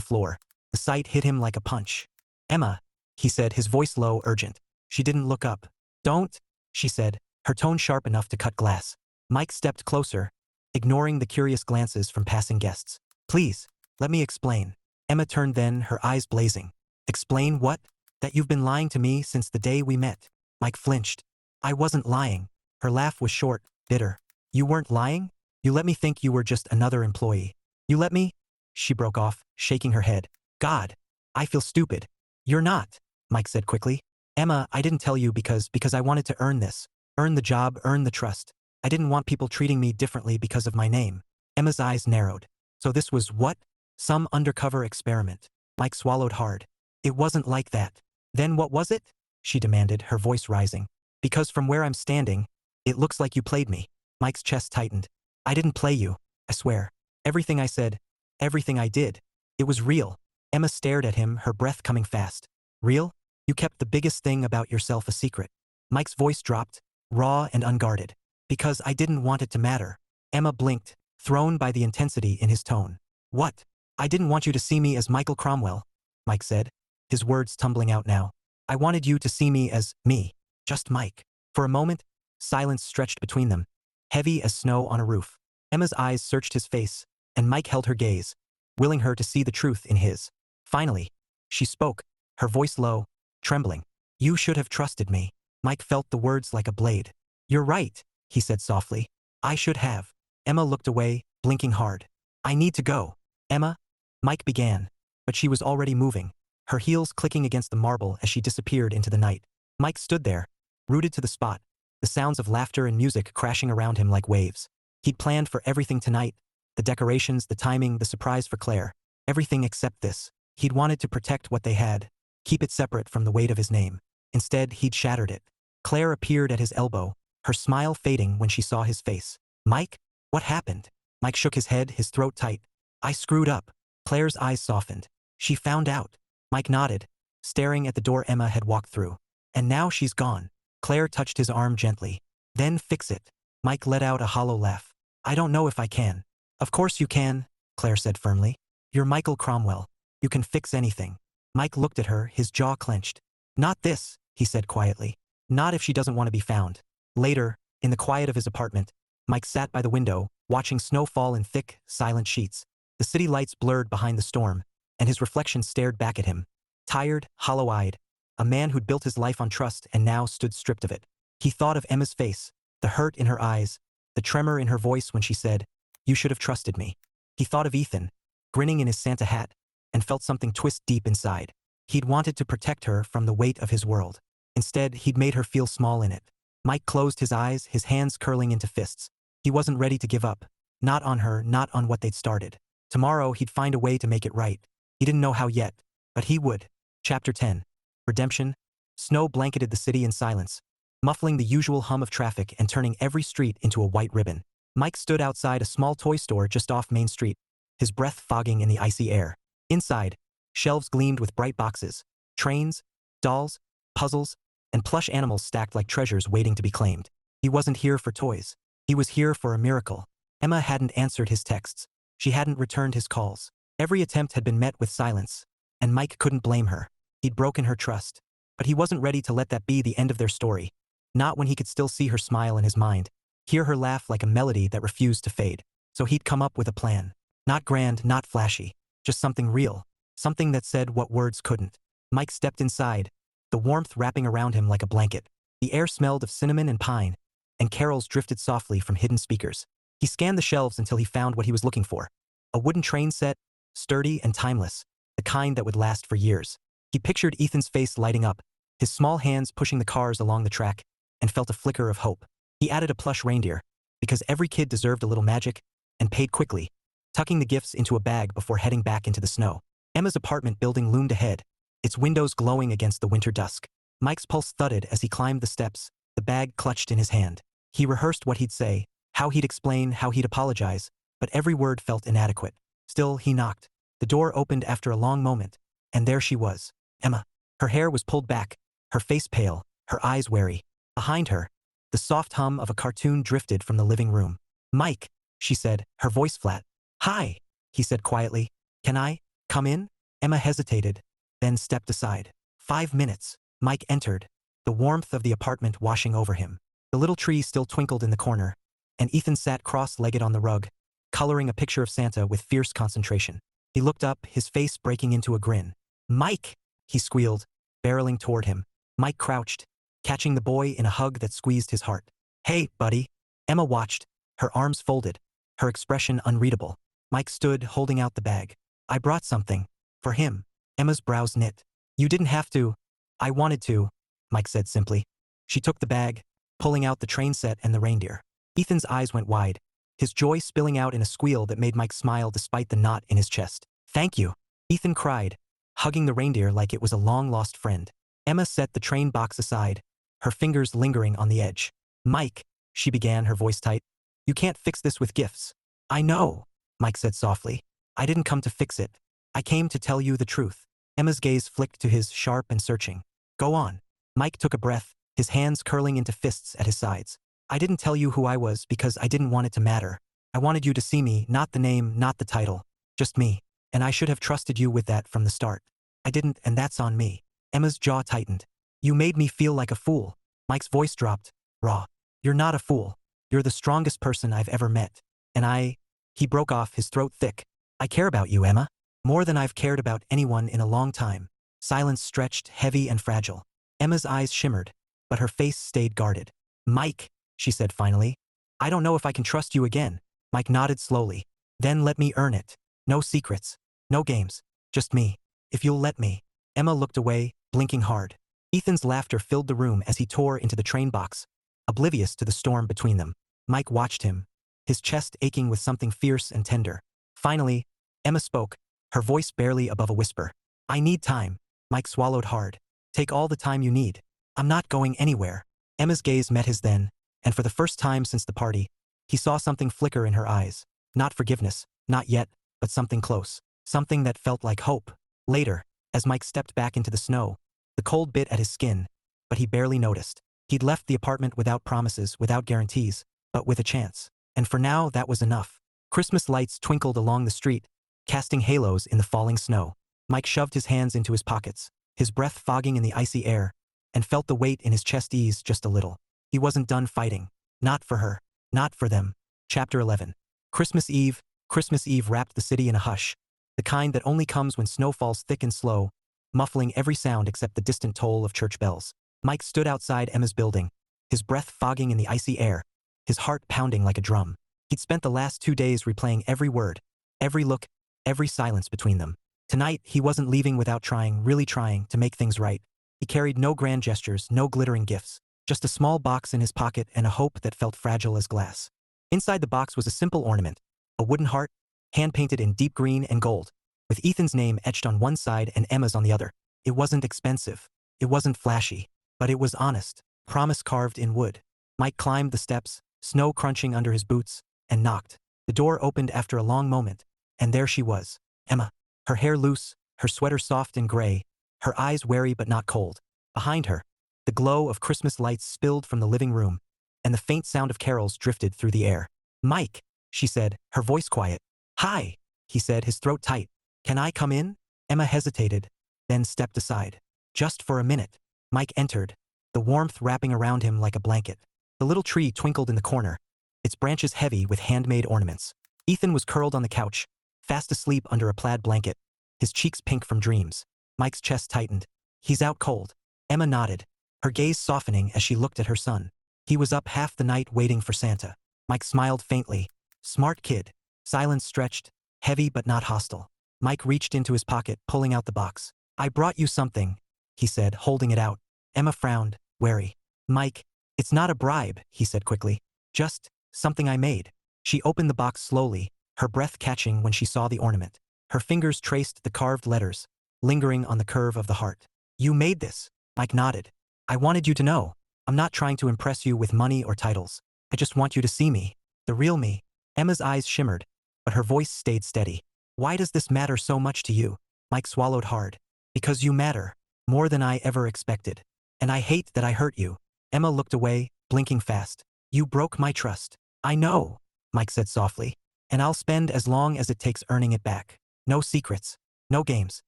floor. The sight hit him like a punch. "Emma," he said, his voice low, urgent. She didn't look up. "Don't," she said, her tone sharp enough to cut glass. Mike stepped closer, ignoring the curious glances from passing guests. "Please, let me explain." Emma turned then, her eyes blazing. "Explain what? That you've been lying to me since the day we met." Mike flinched. "I wasn't lying." Her laugh was short, bitter. "You weren't lying? You let me think you were just another employee. You let me?" She broke off, shaking her head. "God, I feel stupid." "You're not," Mike said quickly. "Emma, I didn't tell you because I wanted to earn this. Earn the job, earn the trust. I didn't want people treating me differently because of my name." Emma's eyes narrowed. "So this was what? Some undercover experiment?" Mike swallowed hard. "It wasn't like that." "Then what was it?" she demanded, her voice rising. "Because from where I'm standing, it looks like you played me." Mike's chest tightened. "I didn't play you, I swear. Everything I said, everything I did, it was real." Emma stared at him, her breath coming fast. "Real? You kept the biggest thing about yourself a secret." Mike's voice dropped, raw and unguarded. "Because I didn't want it to matter." Emma blinked, thrown by the intensity in his tone. "What? I didn't want you to see me as Michael Cromwell," Mike said, his words tumbling out now. "I wanted you to see me as me. Just Mike." For a moment, silence stretched between them, heavy as snow on a roof. Emma's eyes searched his face, and Mike held her gaze, willing her to see the truth in his. Finally, she spoke, her voice low, trembling. "You should have trusted me." Mike felt the words like a blade. "You're right," he said softly. "I should have." Emma looked away, blinking hard. "I need to go." "Emma?" Mike began, but she was already moving, her heels clicking against the marble as she disappeared into the night. Mike stood there, rooted to the spot, the sounds of laughter and music crashing around him like waves. He'd planned for everything tonight, the decorations, the timing, the surprise for Claire, everything except this. He'd wanted to protect what they had, keep it separate from the weight of his name. Instead, he'd shattered it. Claire appeared at his elbow, her smile fading when she saw his face. "Mike? What happened?" Mike shook his head, his throat tight. "I screwed up." Claire's eyes softened. "She found out." Mike nodded, staring at the door Emma had walked through. "And now she's gone." Claire touched his arm gently. "Then fix it." Mike let out a hollow laugh. "I don't know if I can." "Of course you can," Claire said firmly. "You're Michael Cromwell. You can fix anything." Mike looked at her, his jaw clenched. "Not this," he said quietly. "Not if she doesn't want to be found." Later, in the quiet of his apartment, Mike sat by the window, watching snow fall in thick, silent sheets. The city lights blurred behind the storm, and his reflection stared back at him. Tired, hollow-eyed, a man who'd built his life on trust and now stood stripped of it. He thought of Emma's face, the hurt in her eyes, the tremor in her voice when she said, "You should have trusted me." He thought of Ethan, grinning in his Santa hat, and felt something twist deep inside. He'd wanted to protect her from the weight of his world. Instead, he'd made her feel small in it. Mike closed his eyes, his hands curling into fists. He wasn't ready to give up. Not on her, not on what they'd started. Tomorrow, he'd find a way to make it right. He didn't know how yet, but he would. Chapter 10. Redemption. Snow blanketed the city in silence, muffling the usual hum of traffic and turning every street into a white ribbon. Mike stood outside a small toy store just off Main Street, his breath fogging in the icy air. Inside, shelves gleamed with bright boxes, trains, dolls, puzzles, and plush animals stacked like treasures waiting to be claimed. He wasn't here for toys. He was here for a miracle. Emma hadn't answered his texts. She hadn't returned his calls. Every attempt had been met with silence, and Mike couldn't blame her. He'd broken her trust. But he wasn't ready to let that be the end of their story. Not when he could still see her smile in his mind, hear her laugh like a melody that refused to fade. So he'd come up with a plan. Not grand, not flashy, just something real. Something that said what words couldn't. Mike stepped inside, the warmth wrapping around him like a blanket. The air smelled of cinnamon and pine, and carols drifted softly from hidden speakers. He scanned the shelves until he found what he was looking for. A wooden train set, sturdy and timeless, the kind that would last for years. He pictured Ethan's face lighting up, his small hands pushing the cars along the track, and felt a flicker of hope. He added a plush reindeer, because every kid deserved a little magic, and paid quickly, tucking the gifts into a bag before heading back into the snow. Emma's apartment building loomed ahead, its windows glowing against the winter dusk. Mike's pulse thudded as he climbed the steps, the bag clutched in his hand. He rehearsed what he'd say, how he'd explain, how he'd apologize, but every word felt inadequate. Still, he knocked. The door opened after a long moment, and there she was, Emma. Her hair was pulled back, her face pale, her eyes wary. Behind her, the soft hum of a cartoon drifted from the living room. "Mike," she said, her voice flat. Hi, he said quietly. Can I come in? Emma hesitated, then stepped aside. 5 minutes. Mike entered, the warmth of the apartment washing over him. The little tree still twinkled in the corner, and Ethan sat cross-legged on the rug, coloring a picture of Santa with fierce concentration. He looked up, his face breaking into a grin. Mike! He squealed, barreling toward him. Mike crouched, catching the boy in a hug that squeezed his heart. Hey, buddy. Emma watched, her arms folded, her expression unreadable. Mike stood, holding out the bag. I brought something. For him. Emma's brows knit. You didn't have to. I wanted to, Mike said simply. She took the bag, pulling out the train set and the reindeer. Ethan's eyes went wide, his joy spilling out in a squeal that made Mike smile despite the knot in his chest. Thank you. Ethan cried, hugging the reindeer like it was a long-lost friend. Emma set the train box aside, her fingers lingering on the edge. Mike, she began, her voice tight. You can't fix this with gifts. I know, Mike said softly. I didn't come to fix it. I came to tell you the truth. Emma's gaze flicked to his, sharp and searching. Go on. Mike took a breath, his hands curling into fists at his sides. I didn't tell you who I was because I didn't want it to matter. I wanted you to see me, not the name, not the title. Just me. And I should have trusted you with that from the start. I didn't, and that's on me. Emma's jaw tightened. You made me feel like a fool. Mike's voice dropped, raw. You're not a fool. You're the strongest person I've ever met. And he broke off, his throat thick. I care about you, Emma. More than I've cared about anyone in a long time. Silence stretched, heavy and fragile. Emma's eyes shimmered, but her face stayed guarded. Mike, she said finally. I don't know if I can trust you again. Mike nodded slowly. Then let me earn it. No secrets. No games. Just me. If you'll let me. Emma looked away, blinking hard. Ethan's laughter filled the room as he tore into the train box, oblivious to the storm between them. Mike watched him, his chest aching with something fierce and tender. Finally, Emma spoke, her voice barely above a whisper. I need time. Mike swallowed hard. Take all the time you need. I'm not going anywhere. Emma's gaze met his then, and for the first time since the party, he saw something flicker in her eyes. Not forgiveness, not yet, but something close. Something that felt like hope. Later, as Mike stepped back into the snow, the cold bit at his skin, but he barely noticed. He'd left the apartment without promises, without guarantees, but with a chance. And for now, that was enough. Christmas lights twinkled along the street, casting halos in the falling snow. Mike shoved his hands into his pockets, his breath fogging in the icy air, and felt the weight in his chest ease just a little. He wasn't done fighting. Not for her. Not for them. Chapter 11. Christmas Eve wrapped the city in a hush, the kind that only comes when snow falls thick and slow, muffling every sound except the distant toll of church bells. Mike stood outside Emma's building, his breath fogging in the icy air, his heart pounding like a drum. He'd spent the last 2 days replaying every word, every look, every silence between them. Tonight, he wasn't leaving without trying, really trying, to make things right. He carried no grand gestures, no glittering gifts, just a small box in his pocket and a hope that felt fragile as glass. Inside the box was a simple ornament, a wooden heart, hand-painted in deep green and gold, with Ethan's name etched on one side and Emma's on the other. It wasn't expensive. It wasn't flashy, but it was honest, promise carved in wood. Mike climbed the steps, snow crunching under his boots, and knocked. The door opened after a long moment, and there she was, Emma. Her hair loose, her sweater soft and gray, her eyes wary but not cold. Behind her, the glow of Christmas lights spilled from the living room, and the faint sound of carols drifted through the air. Mike, she said, her voice quiet. Hi, he said, his throat tight. Can I come in? Emma hesitated, then stepped aside. Just for a minute. Mike entered, the warmth wrapping around him like a blanket. The little tree twinkled in the corner, its branches heavy with handmade ornaments. Ethan was curled on the couch, fast asleep under a plaid blanket, his cheeks pink from dreams. Mike's chest tightened. He's out cold. Emma nodded, her gaze softening as she looked at her son. He was up half the night waiting for Santa. Mike smiled faintly. Smart kid. Silence stretched, heavy but not hostile. Mike reached into his pocket, pulling out the box. I brought you something, he said, holding it out. Emma frowned, wary. Mike, it's not a bribe, he said quickly. Just something I made. She opened the box slowly, her breath catching when she saw the ornament. Her fingers traced the carved letters, lingering on the curve of the heart. You made this. Mike nodded. I wanted you to know. I'm not trying to impress you with money or titles. I just want you to see me. The real me. Emma's eyes shimmered, but her voice stayed steady. Why does this matter so much to you? Mike swallowed hard. Because you matter. More than I ever expected. And I hate that I hurt you. Emma looked away, blinking fast. You broke my trust. I know. Mike said softly. And I'll spend as long as it takes earning it back. No secrets. No games.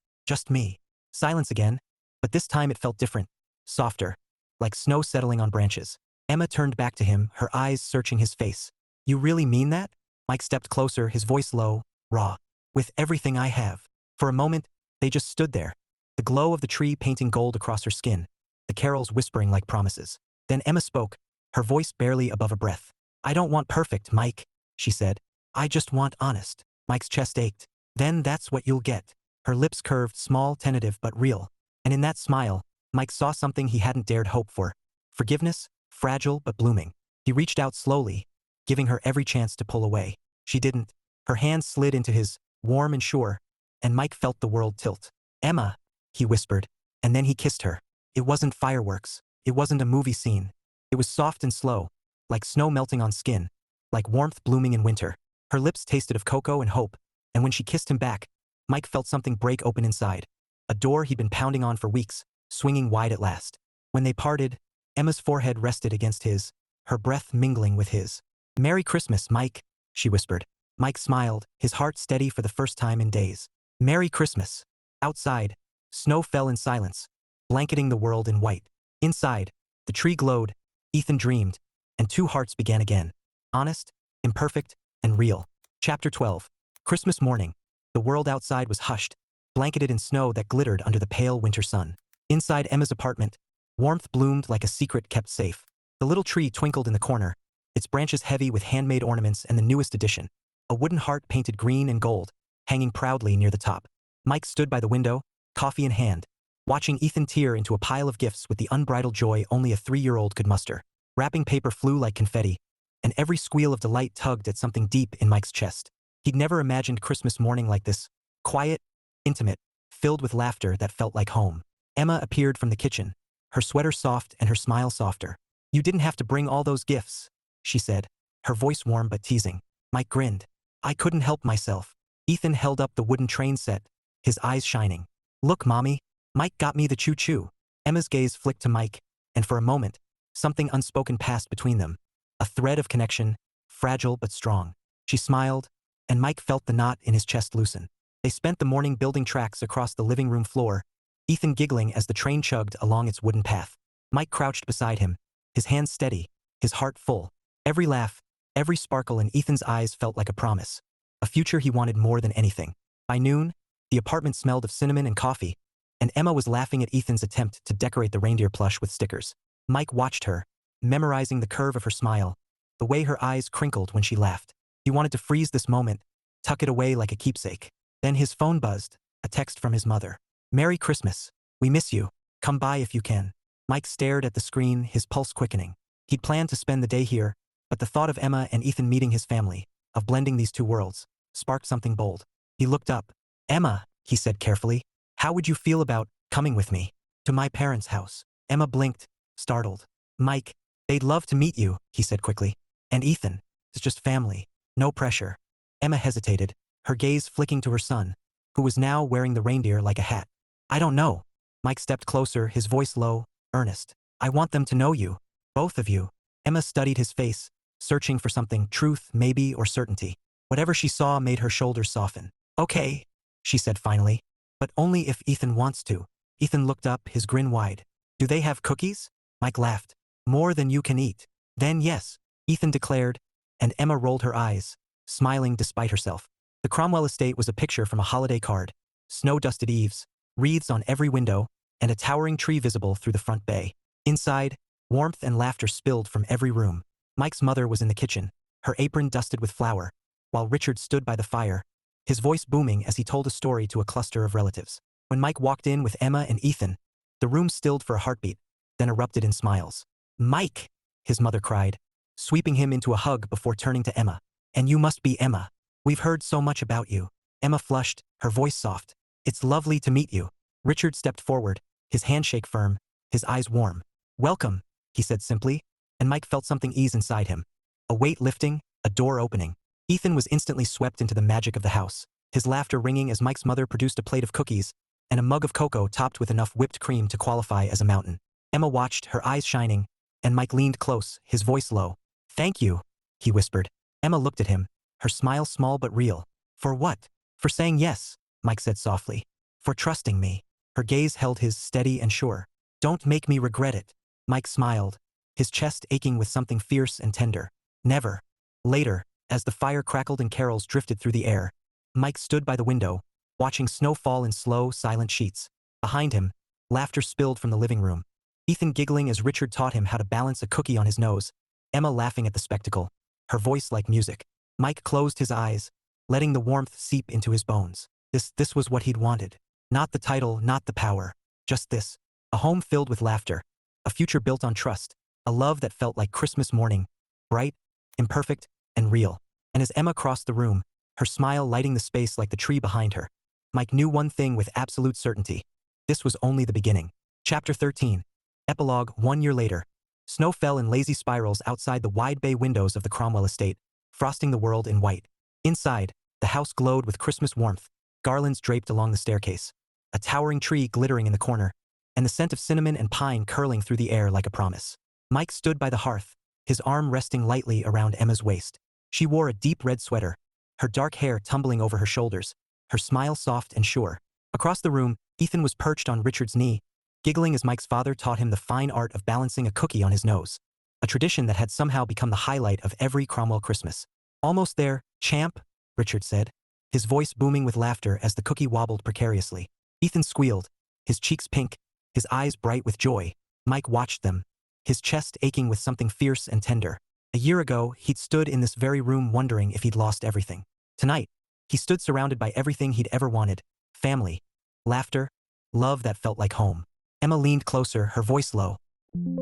Just me. Silence again, but this time it felt different. Softer. Like snow settling on branches. Emma turned back to him, her eyes searching his face. You really mean that? Mike stepped closer, his voice low, raw. With everything I have. For a moment, they just stood there. The glow of the tree painting gold across her skin. The carols whispering like promises. Then Emma spoke, her voice barely above a breath. I don't want perfect, Mike, she said. I just want honest. Mike's chest ached. Then that's what you'll get. Her lips curved, small, tentative, but real. And in that smile, Mike saw something he hadn't dared hope for. Forgiveness, fragile but blooming. He reached out slowly, giving her every chance to pull away. She didn't. Her hand slid into his, warm and sure, and Mike felt the world tilt. Emma, he whispered, and then he kissed her. It wasn't fireworks. It wasn't a movie scene. It was soft and slow, like snow melting on skin, like warmth blooming in winter. Her lips tasted of cocoa and hope, and when she kissed him back, Mike felt something break open inside. A door he'd been pounding on for weeks, swinging wide at last. When they parted, Emma's forehead rested against his, her breath mingling with his. Merry Christmas, Mike, she whispered. Mike smiled, his heart steady for the first time in days. Merry Christmas. Outside, snow fell in silence, blanketing the world in white. Inside, the tree glowed, Ethan dreamed, and two hearts began again. Honest, imperfect, and real. Chapter 12. Christmas morning. The world outside was hushed, blanketed in snow that glittered under the pale winter sun. Inside Emma's apartment, warmth bloomed like a secret kept safe. The little tree twinkled in the corner, its branches heavy with handmade ornaments and the newest addition. A wooden heart painted green and gold, hanging proudly near the top. Mike stood by the window, coffee in hand, watching Ethan tear into a pile of gifts with the unbridled joy only a 3-year-old could muster. Wrapping paper flew like confetti, and every squeal of delight tugged at something deep in Mike's chest. He'd never imagined Christmas morning like this, quiet, intimate, filled with laughter that felt like home. Emma appeared from the kitchen, her sweater soft and her smile softer. You didn't have to bring all those gifts, she said, her voice warm but teasing. Mike grinned. I couldn't help myself. Ethan held up the wooden train set, his eyes shining. Look, Mommy. Mike got me the choo-choo. Emma's gaze flicked to Mike, and for a moment, something unspoken passed between them. A thread of connection, fragile but strong. She smiled, and Mike felt the knot in his chest loosen. They spent the morning building tracks across the living room floor, Ethan giggling as the train chugged along its wooden path. Mike crouched beside him, his hands steady, his heart full. Every laugh, every sparkle in Ethan's eyes felt like a promise. A future he wanted more than anything. By noon, the apartment smelled of cinnamon and coffee, and Emma was laughing at Ethan's attempt to decorate the reindeer plush with stickers. Mike watched her, memorizing the curve of her smile, the way her eyes crinkled when she laughed. He wanted to freeze this moment, tuck it away like a keepsake. Then his phone buzzed, a text from his mother. Merry Christmas. We miss you. Come by if you can. Mike stared at the screen, his pulse quickening. He'd planned to spend the day here, but the thought of Emma and Ethan meeting his family, of blending these two worlds, sparked something bold. He looked up. Emma, he said carefully, how would you feel about coming with me to my parents' house? Emma blinked, startled. Mike, they'd love to meet you, he said quickly. And Ethan, it's just family, no pressure. Emma hesitated, her gaze flicking to her son, who was now wearing the reindeer like a hat. I don't know. Mike stepped closer, his voice low, earnest. I want them to know you. Both of you. Emma studied his face, searching for something, truth, maybe, or certainty. Whatever she saw made her shoulders soften. Okay, she said finally. But only if Ethan wants to. Ethan looked up, his grin wide. Do they have cookies? Mike laughed. More than you can eat. Then yes, Ethan declared, and Emma rolled her eyes, smiling despite herself. The Cromwell estate was a picture from a holiday card. Snow-dusted eaves, wreaths on every window, and a towering tree visible through the front bay. Inside, warmth and laughter spilled from every room. Mike's mother was in the kitchen, her apron dusted with flour, while Richard stood by the fire, his voice booming as he told a story to a cluster of relatives. When Mike walked in with Emma and Ethan, the room stilled for a heartbeat, then erupted in smiles. Mike, his mother cried, sweeping him into a hug before turning to Emma. And you must be Emma. We've heard so much about you. Emma flushed, her voice soft. It's lovely to meet you. Richard stepped forward, his handshake firm, his eyes warm. Welcome, he said simply, and Mike felt something ease inside him. A weight lifting, a door opening. Ethan was instantly swept into the magic of the house, his laughter ringing as Mike's mother produced a plate of cookies and a mug of cocoa topped with enough whipped cream to qualify as a mountain. Emma watched, her eyes shining, and Mike leaned close, his voice low. Thank you, he whispered. Emma looked at him, her smile small but real. For what? For saying yes, Mike said softly. For trusting me. Her gaze held his, steady and sure. Don't make me regret it. Mike smiled, his chest aching with something fierce and tender. Never. Later, as the fire crackled and carols drifted through the air, Mike stood by the window, watching snow fall in slow, silent sheets. Behind him, laughter spilled from the living room. Ethan giggling as Richard taught him how to balance a cookie on his nose, Emma laughing at the spectacle, her voice like music. Mike closed his eyes, letting the warmth seep into his bones. This was what he'd wanted. Not the title, not the power. Just this. A home filled with laughter. A future built on trust. A love that felt like Christmas morning. Bright, imperfect, and real. And as Emma crossed the room, her smile lighting the space like the tree behind her, Mike knew one thing with absolute certainty. This was only the beginning. Chapter 13. Epilogue. 1 year later. Snow fell in lazy spirals outside the wide bay windows of the Cromwell estate, frosting the world in white. Inside, the house glowed with Christmas warmth, garlands draped along the staircase, a towering tree glittering in the corner, and the scent of cinnamon and pine curling through the air like a promise. Mike stood by the hearth, his arm resting lightly around Emma's waist. She wore a deep red sweater, her dark hair tumbling over her shoulders, her smile soft and sure. Across the room, Ethan was perched on Richard's knee, giggling as Mike's father taught him the fine art of balancing a cookie on his nose, a tradition that had somehow become the highlight of every Cromwell Christmas. Almost there, champ, Richard said, his voice booming with laughter as the cookie wobbled precariously. Ethan squealed, his cheeks pink, his eyes bright with joy. Mike watched them, his chest aching with something fierce and tender. A year ago, he'd stood in this very room wondering if he'd lost everything. Tonight, he stood surrounded by everything he'd ever wanted. Family, laughter, love that felt like home. Emma leaned closer, her voice low.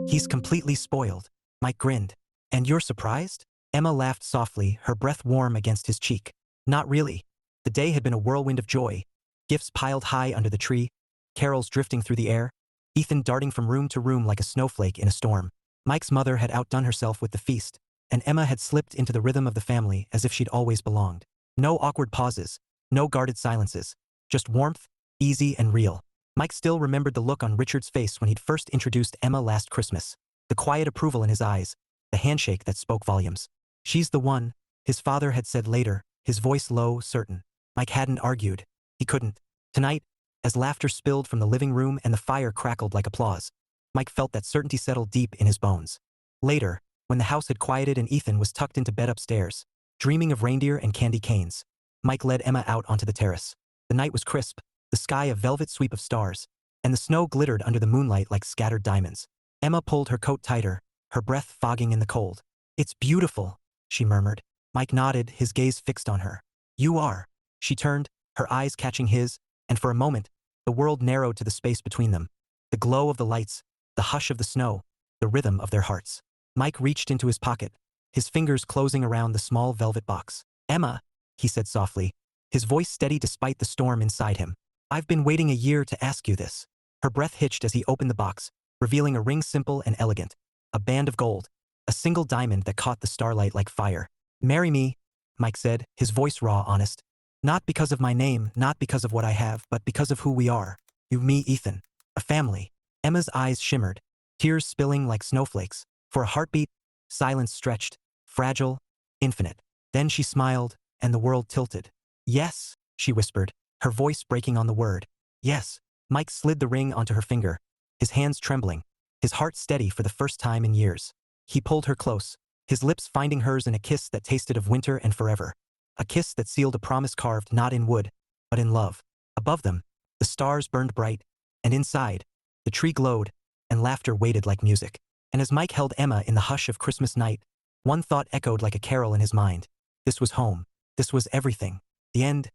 He's completely spoiled. Mike grinned. And you're surprised? Emma laughed softly, her breath warm against his cheek. Not really. The day had been a whirlwind of joy. Gifts piled high under the tree, carols drifting through the air, Ethan darting from room to room like a snowflake in a storm. Mike's mother had outdone herself with the feast, and Emma had slipped into the rhythm of the family as if she'd always belonged. No awkward pauses, no guarded silences, just warmth, easy and real. Mike still remembered the look on Richard's face when he'd first introduced Emma last Christmas, the quiet approval in his eyes, the handshake that spoke volumes. She's the one, his father had said later, his voice low, certain. Mike hadn't argued. He couldn't. Tonight, as laughter spilled from the living room and the fire crackled like applause, Mike felt that certainty settle deep in his bones. Later, when the house had quieted and Ethan was tucked into bed upstairs, dreaming of reindeer and candy canes, Mike led Emma out onto the terrace. The night was crisp, the sky a velvet sweep of stars, and the snow glittered under the moonlight like scattered diamonds. Emma pulled her coat tighter, her breath fogging in the cold. It's beautiful, she murmured. Mike nodded, his gaze fixed on her. You are. She turned, her eyes catching his, and for a moment, the world narrowed to the space between them. The glow of the lights, the hush of the snow, the rhythm of their hearts. Mike reached into his pocket, his fingers closing around the small velvet box. Emma, he said softly, his voice steady despite the storm inside him. I've been waiting a year to ask you this. Her breath hitched as he opened the box, revealing a ring simple and elegant. A band of gold, a single diamond that caught the starlight like fire. Marry me, Mike said, his voice raw, honest. Not because of my name, not because of what I have, but because of who we are. You, me, Ethan. A family. Emma's eyes shimmered, tears spilling like snowflakes. For a heartbeat, silence stretched, fragile, infinite. Then she smiled, and the world tilted. Yes, she whispered, her voice breaking on the word. Yes. Mike slid the ring onto her finger, his hands trembling, his heart steady for the first time in years. He pulled her close, his lips finding hers in a kiss that tasted of winter and forever. A kiss that sealed a promise carved not in wood, but in love. Above them, the stars burned bright, and inside, the tree glowed, and laughter waited like music. And as Mike held Emma in the hush of Christmas night, one thought echoed like a carol in his mind. This was home. This was everything. The end,